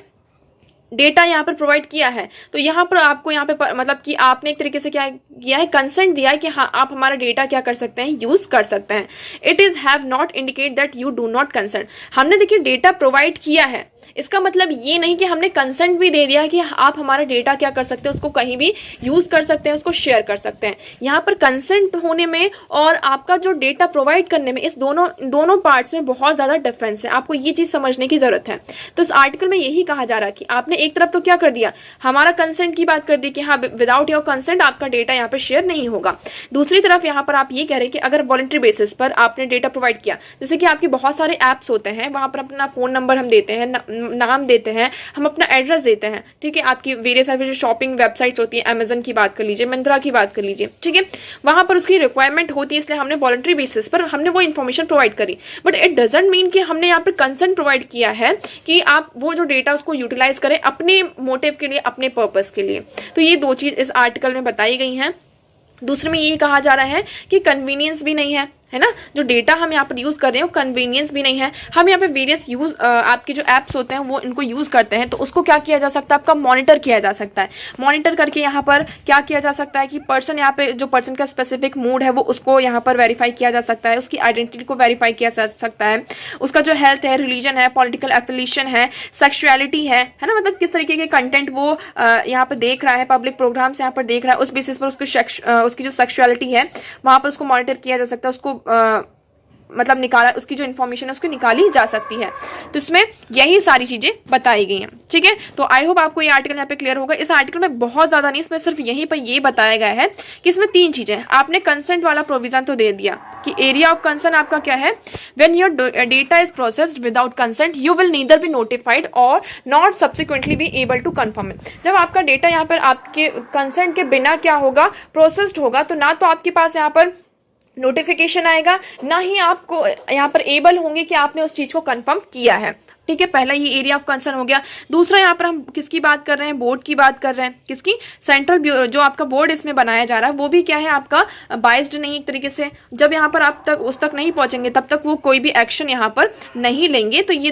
डेटा यहाँ पर प्रोवाइड किया है, तो यहाँ पर आपको यहाँ पे मतलब कि आपने एक तरीके से क्या किया है, कंसेंट दिया है कि हाँ आप हमारा डेटा क्या कर सकते हैं, यूज कर सकते हैं। It is have not indicate that you do not consent. हमने देखिए डेटा प्रोवाइड किया है, इसका मतलब ये नहीं कि हमने कंसेंट भी दे दिया कि आप हमारा डेटा क्या कर सकते हैं, उसको कहीं भी यूज कर सकते हैं, उसको शेयर कर सकते हैं। यहाँ पर कंसेंट होने में और आपका जो डेटा प्रोवाइड करने में, इस दोनों पार्ट्स में बहुत ज्यादा डिफरेंस है। आपको ये चीज समझने की जरूरत है। तो इस आर्टिकल में यही कहा जा रहा है कि आपने एक तरफ तो क्या कर दिया, हमारा कंसेंट की बात कर दी कि हाँ विदाउट योर कंसेंट आपका डेटा यहाँ पे शेयर नहीं होगा। दूसरी तरफ यहाँ पर आप ये कह रहे हैं कि अगर वॉलंटरी बेसिस पर आपने डेटा प्रोवाइड किया, जैसे कि आपके बहुत सारे ऐप्स होते हैं, वहां पर अपना फोन नंबर हम देते हैं, नाम देते हैं, हम अपना एड्रेस देते हैं, ठीक है। आपकी वेरियस जो शॉपिंग वेबसाइट्स होती है, अमेजन की बात कर लीजिए, मिंत्रा की बात कर लीजिए, ठीक है, वहां पर उसकी रिक्वायरमेंट होती है, इसलिए हमने वॉलंटरी बेसिस पर हमने वो इन्फॉर्मेशन प्रोवाइड करी। बट इट डजंट मीन कि हमने यहाँ पर कंसेंट प्रोवाइड किया है कि आप वो जो डेटा उसको यूटिलाइज करें अपने मोटिव के लिए, अपने पर्पस के लिए। तो ये दो चीज इस आर्टिकल में बताई गई हैं। दूसरे में ये कहा जा रहा है कि कन्वीनियंस भी नहीं है ना, जो डेटा हम यहाँ पर यूज कर रहे हैं वो कन्वीनियंस भी नहीं है। हम यहाँ पे वेरियस यूज आपके जो एप्स होते हैं वो इनको यूज करते हैं, तो उसको क्या किया जा सकता है, आपका मॉनिटर किया जा सकता है। मॉनिटर करके यहाँ पर क्या किया जा सकता है कि पर्सन, यहाँ पे जो पर्सन का स्पेसिफिक मूड है वो उसको यहाँ पर वेरीफाई किया जा सकता है, उसकी आइडेंटिटी को वेरीफाई किया जा सकता है, उसका जो हेल्थ है, रिलीजन है, पॉलिटिकल एफिलिएशन है, सेक्सुअलिटी है ना, मतलब किस तरीके के कंटेंट वो यहाँ पर देख रहा है, पब्लिक प्रोग्राम्स यहाँ पर देख रहा है, उस बेसिस पर उसकी जो सेक्सुअलिटी है वहां पर उसको मॉनिटर किया जा सकता है, उसको मतलब निकाला, उसकी जो इन्फॉर्मेशन है उसको निकाली जा सकती है। तो इसमें यही सारी चीजें बताई गई हैं, ठीक है। तो आई होप आपको ये आर्टिकल यहाँ पे क्लियर होगा। इस आर्टिकल में बहुत ज्यादा नहीं, इसमें सिर्फ यहीं पर ये बताया गया है कि इसमें 3 चीजें, आपने कंसेंट वाला प्रोविजन तो दे दिया कि एरिया ऑफ कंसर्न आपका क्या है, when your data is processed without consent you will neither be notified और not subsequently be able to confirm it. जब आपका डेटा यहाँ पर आपके कंसेंट के बिना क्या होगा, प्रोसेस्ड होगा, तो ना तो आपके पास यहाँ पर नोटिफिकेशन आएगा, ना ही आपको यहाँ पर एबल होंगे कि आपने उस चीज को कंफर्म किया है, ठीक है। पहला ये एरिया ऑफ कंसर्न हो गया। दूसरा यहाँ पर हम किसकी बात कर रहे हैं, बोर्ड की बात कर रहे हैं, किसकी, सेंट्रल जो आपका बोर्ड इसमें बनाया जा रहा है वो भी क्या है, आपका बाइस्ड नहीं एक तरीके से। जब यहाँ पर आप तक उस तक नहीं पहुंचेंगे तब तक वो कोई भी एक्शन यहाँ पर नहीं लेंगे। तो ये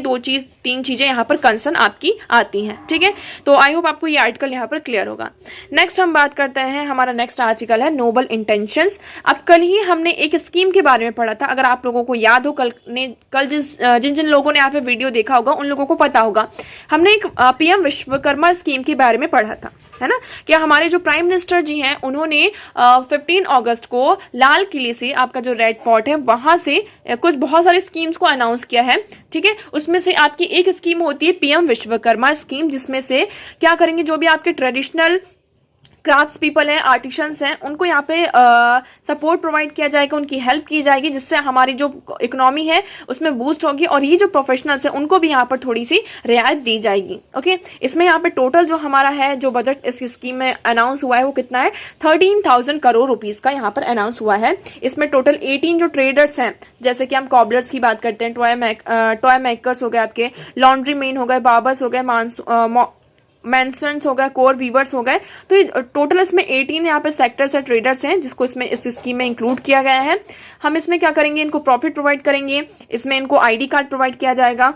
3 चीजें यहाँ पर कंसर्न आपकी आती हैं, ठीक है। तो आई होप आपको ये आर्टिकल यहाँ पर क्लियर होगा। नेक्स्ट हम बात करते हैं, हमारा नेक्स्ट आर्टिकल है नोबल इंटेंशंस। अब कल ही हमने एक स्कीम के बारे में पढ़ा था, अगर आप लोगों को याद हो, कल जिन लोगों ने यहाँ पे वीडियो देखा होगा उन लोगों को पता होगा, हमने एक पीएम विश्वकर्मा स्कीम के बारे में पढ़ा था, है ना। क्या हमारे जो प्राइम मिनिस्टर जी हैं उन्होंने 15 अगस्त को लाल किले से, आपका जो रेड फोर्ट है वहां से कुछ बहुत सारी स्कीम्स को अनाउंस किया है, ठीक है। उसमें से आपकी एक स्कीम होती है पीएम विश्वकर्मा स्कीम, जिसमें से क्या करेंगे, जो भी आपके ट्रेडिशनल क्राफ्ट्स पीपल हैं, आर्टिशंस हैं, उनको यहाँ पे सपोर्ट प्रोवाइड किया जाएगा, उनकी हेल्प की जाएगी, जिससे हमारी जो इकोनॉमी है उसमें बूस्ट होगी, और ये जो प्रोफेशनल्स हैं उनको भी यहाँ पर थोड़ी सी रियायत दी जाएगी, ओके। इसमें यहाँ पे टोटल जो हमारा है, जो बजट इस स्कीम में अनाउंस हुआ है वो कितना है, 13,000 करोड़ रुपीज का यहाँ पर अनाउंस हुआ है। इसमें टोटल 18 जो ट्रेडर्स हैं, जैसे कि हम कॉबलर्स की बात करते हैं, टॉय मेकर्स हो गए, आपके लॉन्ड्री मैन हो गए, बार्बर्स हो गए, मैंसन्स हो गए, कोर वीवर्स हो गए, तो टोटल इसमें 18 यहाँ पे सेक्टर्स है, ट्रेडर्स हैं, जिसको इसमें इस स्कीम में इंक्लूड किया गया है। हम इसमें क्या करेंगे, इनको प्रॉफिट प्रोवाइड करेंगे, इसमें इनको आईडी कार्ड प्रोवाइड किया जाएगा,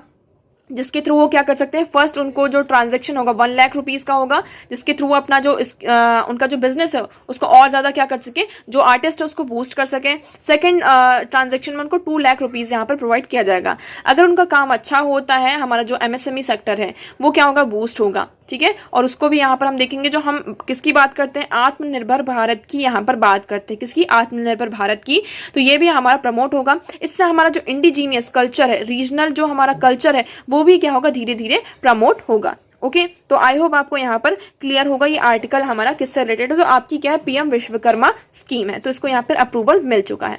जिसके थ्रू वो क्या कर सकते हैं, फर्स्ट उनको जो ट्रांजैक्शन होगा 1 लाख रुपीज का होगा, जिसके थ्रू अपना जो उनका जो बिजनेस है उसको और ज्यादा क्या कर सके, जो आर्टिस्ट है उसको बूस्ट कर सके। सेकंड ट्रांजैक्शन में उनको 2 लाख रुपीज यहाँ पर प्रोवाइड किया जाएगा। अगर उनका काम अच्छा होता है, हमारा जो एमएसएमई सेक्टर है वो क्या होगा, बूस्ट होगा, ठीक है। और उसको भी यहाँ पर हम देखेंगे, जो हम किसकी बात करते हैं, आत्मनिर्भर भारत की यहाँ पर बात करते हैं, किसकी, आत्मनिर्भर भारत की। तो ये भी हमारा प्रमोट होगा। इससे हमारा जो इंडिजीनियस कल्चर है, रीजनल जो हमारा कल्चर है वो भी क्या होगा, धीरे धीरे प्रमोट होगा, ओके। तो आई होप आपको यहाँ पर क्लियर होगा ये आर्टिकल हमारा किससे रिलेटेड है। तो आपकी क्या है, पीएम विश्वकर्मा स्कीम है, तो इसको यहाँ पर अप्रूवल मिल चुका है।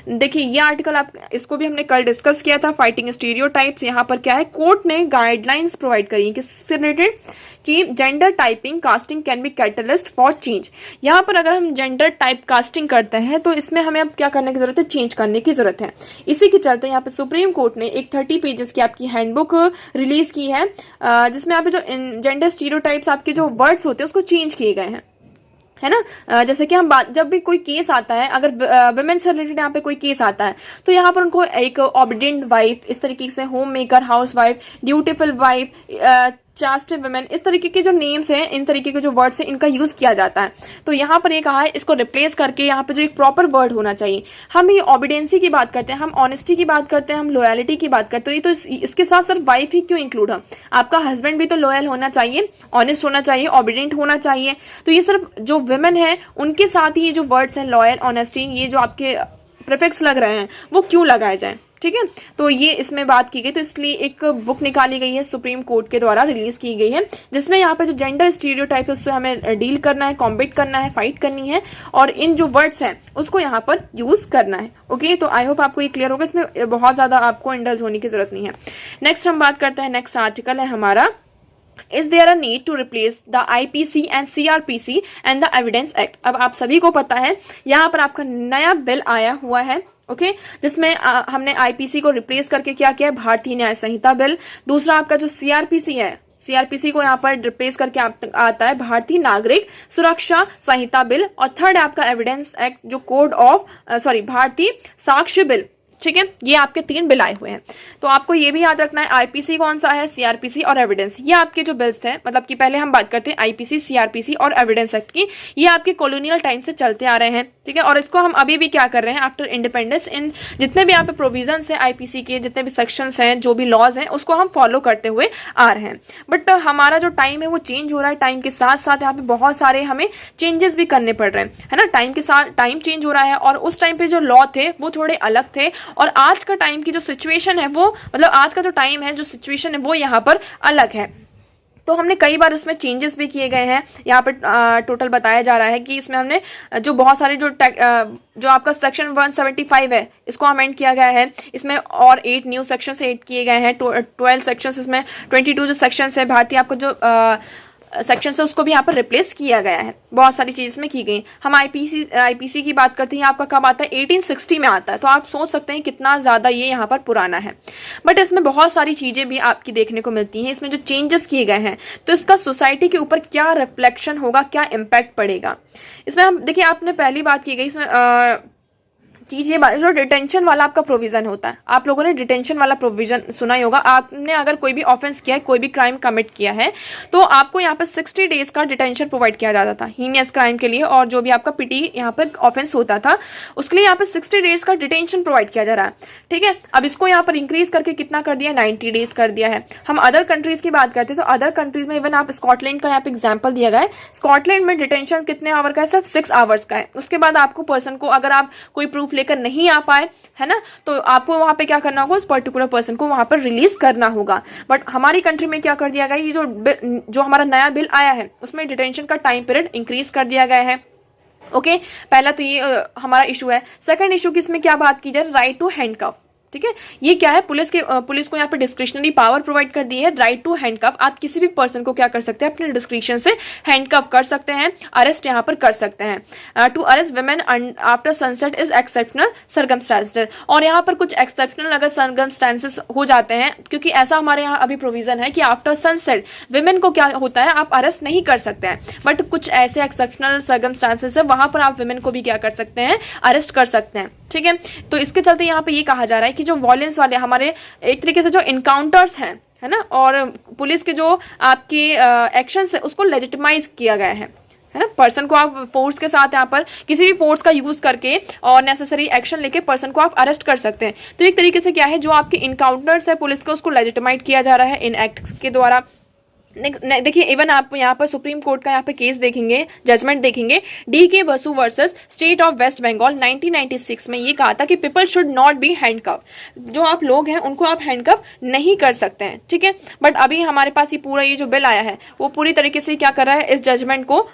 देखिए ये आर्टिकल आप, इसको भी हमने कल डिस्कस किया था, फाइटिंग स्टीरियोटाइप्स। यहाँ पर क्या है, कोर्ट ने गाइडलाइंस प्रोवाइड करी है किससे रिलेटेड, कि gender typing casting can be catalyst for change. यहाँ पर अगर हम जेंडर टाइप कास्टिंग करते हैं तो इसमें हमें अब क्या करने की जरूरत है, चेंज करने की जरूरत है। इसी के चलते यहाँ पे सुप्रीम कोर्ट ने एक 30 पेजेस की आपकी हैंडबुक रिलीज की है, जिसमें यहाँ पे जो जेंडर स्टीरियोटाइप्स आपके जो वर्ड्स होते हैं उसको चेंज किए गए हैं, है ना। जैसे कि हम जब भी कोई केस आता है, अगर वुमेन से रिलेटेड यहाँ पे कोई केस आता है, तो यहाँ पर उनको एक ऑबिडेंट वाइफ, इस तरीके से home maker, house wife, dutiful wife, chaste women, इस तरीके के जो नेम्स हैं, इन तरीके के जो वर्ड्स हैं, इनका यूज किया जाता है। तो यहाँ पर ये कहा है इसको रिप्लेस करके यहाँ पे जो एक प्रॉपर वर्ड होना चाहिए। हम ये ऑबिडेंसी की बात करते हैं, हम ऑनेस्टी की बात करते हैं, हम लॉयलिटी की बात करते हैं, तो इसके साथ सिर्फ वाइफ ही क्यों इंक्लूड है? आपका हस्बैंड भी तो लॉयल होना चाहिए, ऑनेस्ट होना चाहिए, ऑबिडेंट होना चाहिए। तो ये सिर्फ जो वुमेन है उनके साथ ही ये जो वर्ड्स हैं लॉयल, ऑनेस्टी, ये जो आपके प्रीफिक्स लग रहे हैं वो क्यों लगाए जाएं? ठीक है, तो ये इसमें बात की गई। तो इसलिए एक बुक निकाली गई है, सुप्रीम कोर्ट के द्वारा रिलीज की गई है, जिसमें यहाँ पे जो जेंडर स्टीरियोटाइप है उससे हमें डील करना है, कॉम्बेट करना है, फाइट करनी है, और इन जो वर्ड्स हैं उसको यहाँ पर यूज करना है। ओके, तो आई होप आपको ये क्लियर होगा, इसमें बहुत ज्यादा आपको इंडल्ज होने की जरूरत नहीं है। नेक्स्ट हम बात करते हैं, नेक्स्ट आर्टिकल है हमारा, Is there a need to replace the IPC and CRPC and the Evidence Act? अब आप सभी को पता है यहाँ पर आपका नया बिल आया हुआ है, ओके, जिसमें हमने आईपीसी को रिप्लेस करके क्या किया है, भारतीय न्याय संहिता बिल। दूसरा आपका जो सीआरपीसी है, सीआरपीसी को यहाँ पर रिप्लेस करके आता है भारतीय नागरिक सुरक्षा संहिता बिल। और थर्ड आपका एविडेंस एक्ट, जो कोड ऑफ भारतीय साक्ष्य बिल। ठीक है, ये आपके 3 बिल आए हुए हैं। तो आपको ये भी याद रखना है आईपीसी कौन सा है, सीआरपीसी और एविडेंस, ये आपके जो बिल्स थे, मतलब कि पहले हम बात करते हैं आईपीसी, सीआरपीसी और एविडेंस एक्ट की, ये आपके कॉलोनियल टाइम से चलते आ रहे हैं। ठीक है, और इसको हम अभी भी क्या कर रहे हैं, आफ्टर इंडिपेंडेंस, इन जितने भी यहाँ पे प्रोविजन है आईपीसी के, जितने भी सेक्शंस हैं, जो भी लॉज हैं, उसको हम फॉलो करते हुए आ रहे हैं। बट हमारा जो टाइम है वो चेंज हो रहा है, टाइम के साथ साथ यहाँ पे बहुत सारे हमें चेंजेस भी करने पड़ रहे हैं, है ना। टाइम के साथ टाइम चेंज हो रहा है, और उस टाइम पे जो लॉ थे वो थोड़े अलग थे, और आज का टाइम की जो सिचुएशन है वो, मतलब आज का जो टाइम है, जो सिचुएशन है वो यहाँ पर अलग है। तो हमने कई बार उसमें चेंजेस भी किए गए हैं। यहाँ पर टोटल बताया जा रहा है कि इसमें हमने जो बहुत सारे जो आपका सेक्शन 175 है इसको अमेंड किया गया है, इसमें और 8 न्यू सेक्शंस ऐड किए गए हैं, 12 सेक्शंस, इसमें 22 जो सेक्शंस है भारतीय आपको जो सेक्शन से उसको भी यहाँ पर रिप्लेस किया गया है। बहुत सारी चीज में की गई। हम आईपीसी की बात करते हैं, आपका कब आता है, 1860 में आता है। तो आप सोच सकते हैं कितना ज्यादा ये यहाँ पर पुराना है। बट इसमें बहुत सारी चीजें भी आपकी देखने को मिलती हैं, इसमें जो चेंजेस किए गए हैं, तो इसका सोसाइटी के ऊपर क्या रिफ्लेक्शन होगा, क्या इम्पैक्ट पड़ेगा। इसमें हम देखिए, आपने पहली बात की गई इसमें चीज ये बात, जो डिटेंशन वाला आपका प्रोविजन होता है, आप लोगों ने डिटेंशन वाला प्रोविजन सुना ही होगा। आपने अगर कोई भी ऑफेंस किया है, कोई भी क्राइम कमिट किया है, तो आपको यहाँ पर 60 डेज का डिटेंशन प्रोवाइड किया जाता था हीनियस क्राइम के लिए, और जो भी आपका पिटी यहाँ पर ऑफेंस होता था उसके लिए यहाँ पर 60 डेज का डिटेंशन प्रोवाइड किया जा रहा है। ठीक है, अब इसको यहाँ पर इंक्रीज करके कितना कर दिया, 90 डेज कर दिया है। हम अदर कंट्रीज की बात करते हैं, तो अदर कंट्रीज में इवन आप स्कॉटलैंड का यहाँ पे एग्जाम्पल दिया गया है, स्कॉटलैंड में डिटेंशन कितने आवर का है, सिर्फ 6 आवर्स का है। उसके बाद आपको पर्सन को, अगर आप कोई प्रूफ लेकर नहीं आ पाए, है ना, तो आपको वहां पे क्या करना होगा, उस पर्टिकुलर पर्सन को वहां पर रिलीज करना होगा। बट हमारी कंट्री में क्या कर दिया गया, ये जो हमारा नया बिल आया है उसमें डिटेंशन का टाइम पीरियड इंक्रीज कर दिया गया है। ओके, पहला तो ये हमारा इशू है। सेकंड इशू की इसमें क्या बात की जाए, राइट टू हैंडकफ। ठीक है, ये क्या है, पुलिस को यहाँ पे डिस्क्रिशनरी पावर प्रोवाइड कर दी है, राइट टू हैंडकफ। आप किसी भी पर्सन को क्या कर सकते हैं, अपने डिस्क्रिप्शन से हैंडकफ कर सकते हैं, अरेस्ट यहाँ पर कर सकते हैं। To arrest women after sunset is exceptional circumstances. और यहाँ पर कुछ एक्सेप्शनल अगर सर्कमस्टांसेस हो जाते हैं, क्योंकि ऐसा हमारे यहाँ अभी प्रोविजन है कि आफ्टर सनसेट वुमेन को क्या होता है, आप अरेस्ट नहीं कर सकते हैं। बट कुछ ऐसे एक्सेप्शनल सर्कमस्टांसेस है, वहां पर आप वुमेन को भी क्या कर सकते हैं, अरेस्ट कर सकते हैं। ठीक है, तो इसके चलते यहाँ पे ये कहा जा रहा है कि जो वॉयलेंस वाले हमारे एक तरीके से जो इनकाउंटर्स हैं, है ना, और पुलिस के जो आपके एक्शंस है उसको लेजिटिमाइज किया गया है ना। पर्सन को आप फोर्स के साथ यहाँ पर किसी भी फोर्स का यूज करके और नेसेसरी एक्शन लेके पर्सन को आप अरेस्ट कर सकते हैं। तो एक तरीके से क्या है, जो आपके इनकाउंटर्स है पुलिस के, उसको लेजिटिमाइज किया जा रहा है इन एक्ट के द्वारा। देखिए, इवन आप यहाँ पर सुप्रीम कोर्ट का यहाँ पे केस देखेंगे, जजमेंट देखेंगे, DK Basu versus state of west Bengal 1996 में ये कहा था कि people should not be handcuff. जो आप लोग हैं उनको आप हैंडकफ नहीं कर सकते हैं। ठीक है, बट अभी हमारे पास ये पूरा ये जो बिल आया है वो पूरी तरीके से क्या कर रहा है, इस जजमेंट को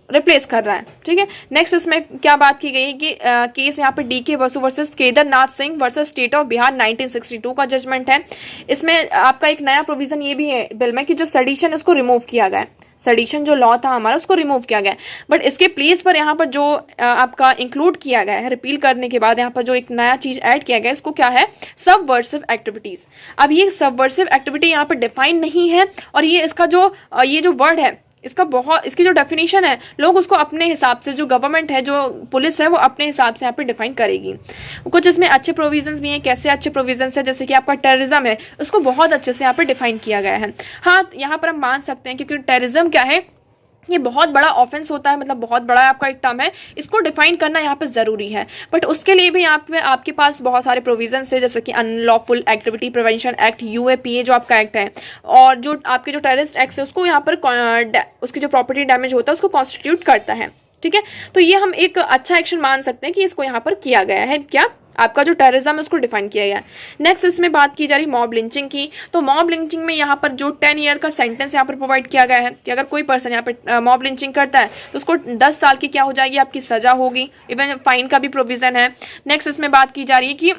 रिप्लेस कर रहा है। ठीक है, नेक्स्ट इसमें क्या बात की गई है कि केस यहाँ पे DK Basu versus Kedarnath Singh versus state of Bihar 1962 का जजमेंट है। इसमें आपका एक नया प्रोविजन ये भी है बिल में कि जो सेडिशन उसको रिमूव किया गया है, सेडिशन जो लॉ था हमारा उसको रिमूव किया गया है। बट इसके प्लेस पर यहाँ पर जो आपका इंक्लूड किया गया है, रिपील करने के बाद यहाँ पर जो एक नया चीज ऐड किया गया है, इसको क्या है, सबवर्सिव एक्टिविटीज। अब ये सबवर्सिव एक्टिविटी यहाँ पर डिफाइन नहीं है, और ये इसका जो ये जो वर्ड है इसकी जो डेफिनेशन है लोग उसको अपने हिसाब से, जो गवर्नमेंट है, जो पुलिस है, वो अपने हिसाब से यहाँ पे डिफाइन करेगी। कुछ इसमें अच्छे प्रोविजंस भी हैं। कैसे अच्छे प्रोविजंस है? जैसे कि आपका टेररिज्म है, उसको बहुत अच्छे से यहाँ पे डिफाइन किया गया है। हाँ, यहाँ पर हम मान सकते हैं क्योंकि टेररिज्म क्या है, ये बहुत बड़ा ऑफेंस होता है, मतलब बहुत बड़ा आपका एक टर्म है, इसको डिफाइन करना यहाँ पे ज़रूरी है। बट उसके लिए भी यहाँ पे आपके पास बहुत सारे प्रोविजंस है, जैसे कि unlawful activity prevention act, UAPA जो आपका एक्ट है, और जो आपके जो टेररिस्ट एक्ट है उसको यहाँ पर उसकी जो प्रॉपर्टी डैमेज होता है उसको कॉन्स्टिट्यूट करता है। ठीक है, तो ये हम एक अच्छा एक्शन मान सकते हैं कि इसको यहाँ पर किया गया है। क्या? आपका जो टेररिज्म है उसको डिफाइन किया गया है। नेक्स्ट इसमें बात की जा रही मॉब लिंचिंग की, तो मॉब लिंचिंग में यहाँ पर जो 10 ईयर का सेंटेंस यहाँ पर प्रोवाइड किया गया है कि अगर कोई पर्सन यहाँ पे मॉब लिंचिंग करता है तो उसको 10 साल की क्या हो जाएगी, आपकी सजा होगी। इवन फाइन का भी प्रोविजन है। नेक्स्ट इसमें बात की जा रही है कि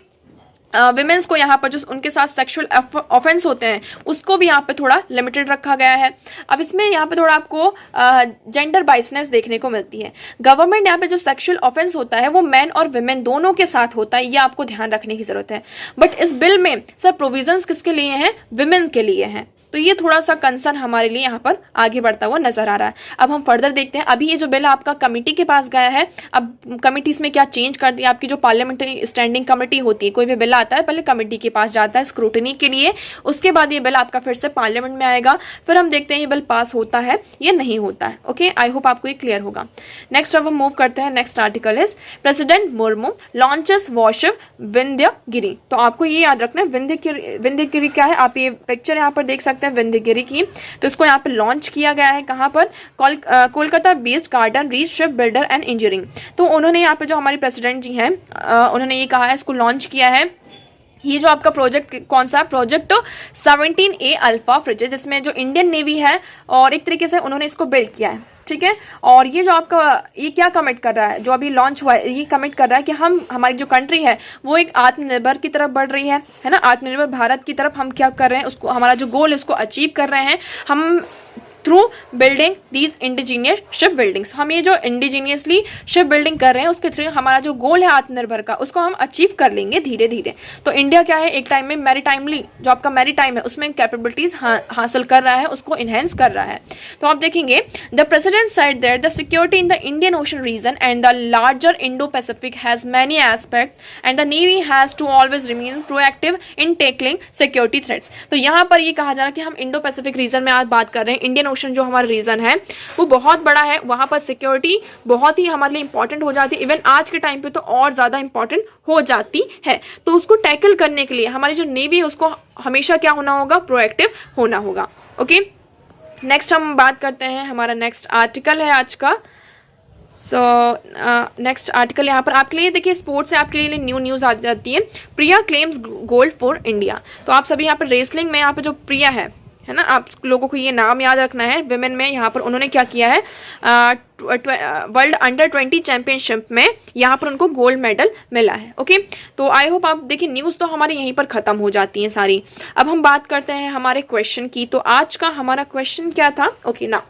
विमेंस को यहाँ पर जो उनके साथ सेक्सुअल ऑफेंस होते हैं उसको भी यहाँ पे थोड़ा लिमिटेड रखा गया है। अब इसमें यहाँ पे थोड़ा आपको जेंडर बाइसनेस देखने को मिलती है। गवर्नमेंट यहाँ पे जो सेक्सुअल ऑफेंस होता है वो मैन और विमेन दोनों के साथ होता है, ये आपको ध्यान रखने की जरूरत है। बट इस बिल में सर प्रोविजंस किसके लिए हैं? विमेन के लिए हैं। तो ये थोड़ा सा कंसर्न हमारे लिए यहाँ पर आगे बढ़ता हुआ नजर आ रहा है। अब हम फर्दर देखते हैं। अभी ये जो बिल आपका कमेटी के पास गया है, अब कमिटीज में क्या चेंज कर दिया, आपकी जो पार्लियामेंट्री स्टैंडिंग कमेटी होती है, कोई भी बिल आता है पहले कमेटी के पास जाता है स्क्रूटनी के लिए, उसके बाद ये बिल आपका फिर से पार्लियामेंट में आएगा, फिर हम देखते हैं ये बिल पास होता है या नहीं होता है। ओके, आई होप आपको ये क्लियर होगा। नेक्स्ट अब हम मूव करते हैं। Next article is president Murmu launches worship Vindhyagiri. तो आपको ये याद रखना है विंध्यगिरी क्या है। आप ये पिक्चर यहाँ पर देख सकते हैं विंध्यगिरी की। तो इसको यहाँ पे लॉन्च किया गया है कहाँ पर? Kolkata based garden reach ship builder and engineering. तो उन्होंने यहाँ पे जो हमारी प्रेसिडेंट जी हैं उन्होंने ये कहा है, इसको लॉन्च किया है। ये जो आपका प्रोजेक्ट कौन सा प्रोजेक्ट 17A अल्फा फ्रिज है, जिसमें जो इंडियन नेवी है और एक तरीके से उन्होंने इसको बिल्ड किया है। ठीक है, और ये जो आपका ये क्या कमिट कर रहा है, जो अभी लॉन्च हुआ है, ये कमिट कर रहा है कि हमारी जो कंट्री है वो एक आत्मनिर्भर की तरफ बढ़ रही है ना, आत्मनिर्भर भारत की तरफ हम क्या कर रहे हैं, उसको हमारा जो गोल है उसको अचीव कर रहे हैं हम through building these indigenous ship buildings. हम ये जो इंडिजीनियसली शिप बिल्डिंग कर रहे हैं उसके थ्रू हमारा जो गोल है आत्मनिर्भर का उसको हम अचीव कर लेंगे धीरे धीरे। तो इंडिया क्या है, एक टाइम में मैरीटाइमली जो आपका मैरीटाइम है उसमें कैपेबिलिटीज हासिल कर रहा है, उसको इनहेंस कर रहा है। तो आप देखेंगे the president said that the security in the Indian Ocean region and the larger Indo Pacific has many aspects and the navy has to always remain proactive in tackling security threats. तो यहाँ पर ये कहा जा रहा है कि हम इंडो पैसिफिक रीजन में आज बात कर रहे हैं। इंडियन ओशन जो हमारा रीजन है वो बहुत बड़ा है, वहां पर सिक्योरिटी बहुत ही हमारे लिए इंपॉर्टेंट हो जाती है। इवन आज के टाइम पे तो और ज्यादा इंपॉर्टेंट हो जाती है। तो उसको टैकल करने के लिए हमारी जो नेवी है उसको हमेशा क्या होना होगा, प्रोएक्टिव होना होगा। ओके, नेक्स्ट हम बात करते हैं, हमारा नेक्स्ट आर्टिकल है आज का। नेक्स्ट आर्टिकल यहाँ पर आपके लिए देखिए, स्पोर्ट्स से आपके लिए न्यू न्यूज आ जाती है। प्रिया क्लेम्स गोल्ड फॉर इंडिया। तो आप सभी यहाँ पर रेसलिंग में यहाँ पे जो प्रिया है ना, आप लोगों को ये नाम याद रखना है। विमेन में यहाँ पर उन्होंने क्या किया है, वर्ल्ड अंडर 20 चैंपियनशिप में यहाँ पर उनको गोल्ड मेडल मिला है। ओके, तो आई होप आप देखिए न्यूज़ तो हमारी यहीं पर ख़त्म हो जाती हैं सारी। अब हम बात करते हैं हमारे क्वेश्चन की। तो आज का हमारा क्वेश्चन क्या था? ओके ना,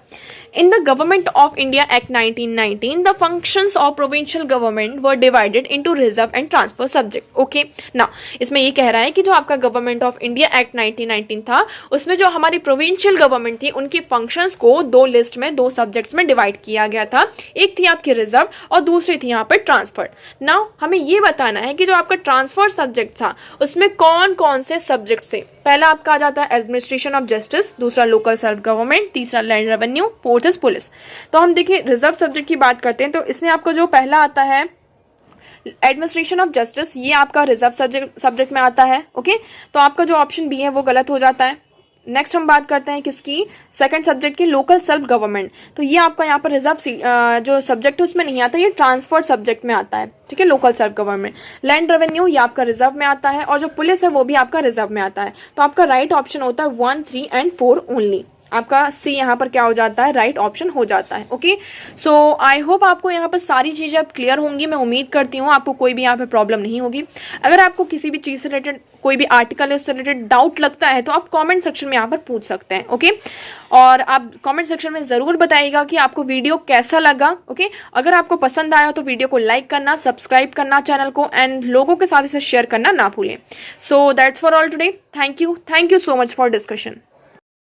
In the Government of India Act 1919, the functions of provincial government were divided into reserve and transfer subject. Okay, now इसमें ये कह रहा है कि जो आपका Government of India Act 1919 था उसमें जो हमारी provincial government थी उनकी functions को दो लिस्ट में, दो सब्जेक्ट्स में डिवाइड किया गया था। एक थी आपकी रिजर्व और दूसरी थी यहाँ पर ट्रांसफर। नाउ हमें ये बताना है कि जो आपका ट्रांसफर सब्जेक्ट था उसमें कौन कौन से सब्जेक्ट थे। पहला आपका आ जाता है एडमिनिस्ट्रेशन ऑफ जस्टिस, दूसरा लोकल सेल्फ गवर्नमेंट, तीसरा land revenue, fourth is police. तो हम देखिए रिजर्व सब्जेक्ट की बात करते हैं। तो इसमें आपका जो पहला आता है एडमिनिस्ट्रेशन ऑफ जस्टिस, ये आपका रिजर्व सब्जेक्ट में आता है। ओके, तो आपका जो ऑप्शन बी है वो गलत हो जाता है। नेक्स्ट हम बात करते हैं किसकी, सेकंड सब्जेक्ट की, लोकल सेल्फ गवर्नमेंट। तो ये आपका यहाँ पर रिजर्व जो सब्जेक्ट है उसमें नहीं आता, ये ट्रांसफर सब्जेक्ट में आता है। ठीक है, local self government. Land revenue ये आपका रिजर्व में आता है और जो पुलिस है वो भी आपका रिजर्व में आता है। तो आपका राइट ऑप्शन होता है 1, 3 एंड 4 ओनली। आपका सी यहाँ पर क्या हो जाता है, राइट ऑप्शन हो जाता है। ओके, सो आई होप आपको यहाँ पर सारी चीजें अब क्लियर होंगी। मैं उम्मीद करती हूँ आपको कोई भी यहाँ पे प्रॉब्लम नहीं होगी। अगर आपको किसी भी चीज से रिलेटेड कोई भी आर्टिकल है उससे रिलेटेड डाउट लगता है तो आप कमेंट सेक्शन में यहाँ पर पूछ सकते हैं। ओके, और आप कमेंट सेक्शन में जरूर बताइएगा कि आपको वीडियो कैसा लगा। ओके, अगर आपको पसंद आया तो वीडियो को लाइक करना, सब्सक्राइब करना चैनल को, एंड लोगों के साथ इसे शेयर करना ना भूलें। So that's for all today. Thank you so much for discussion.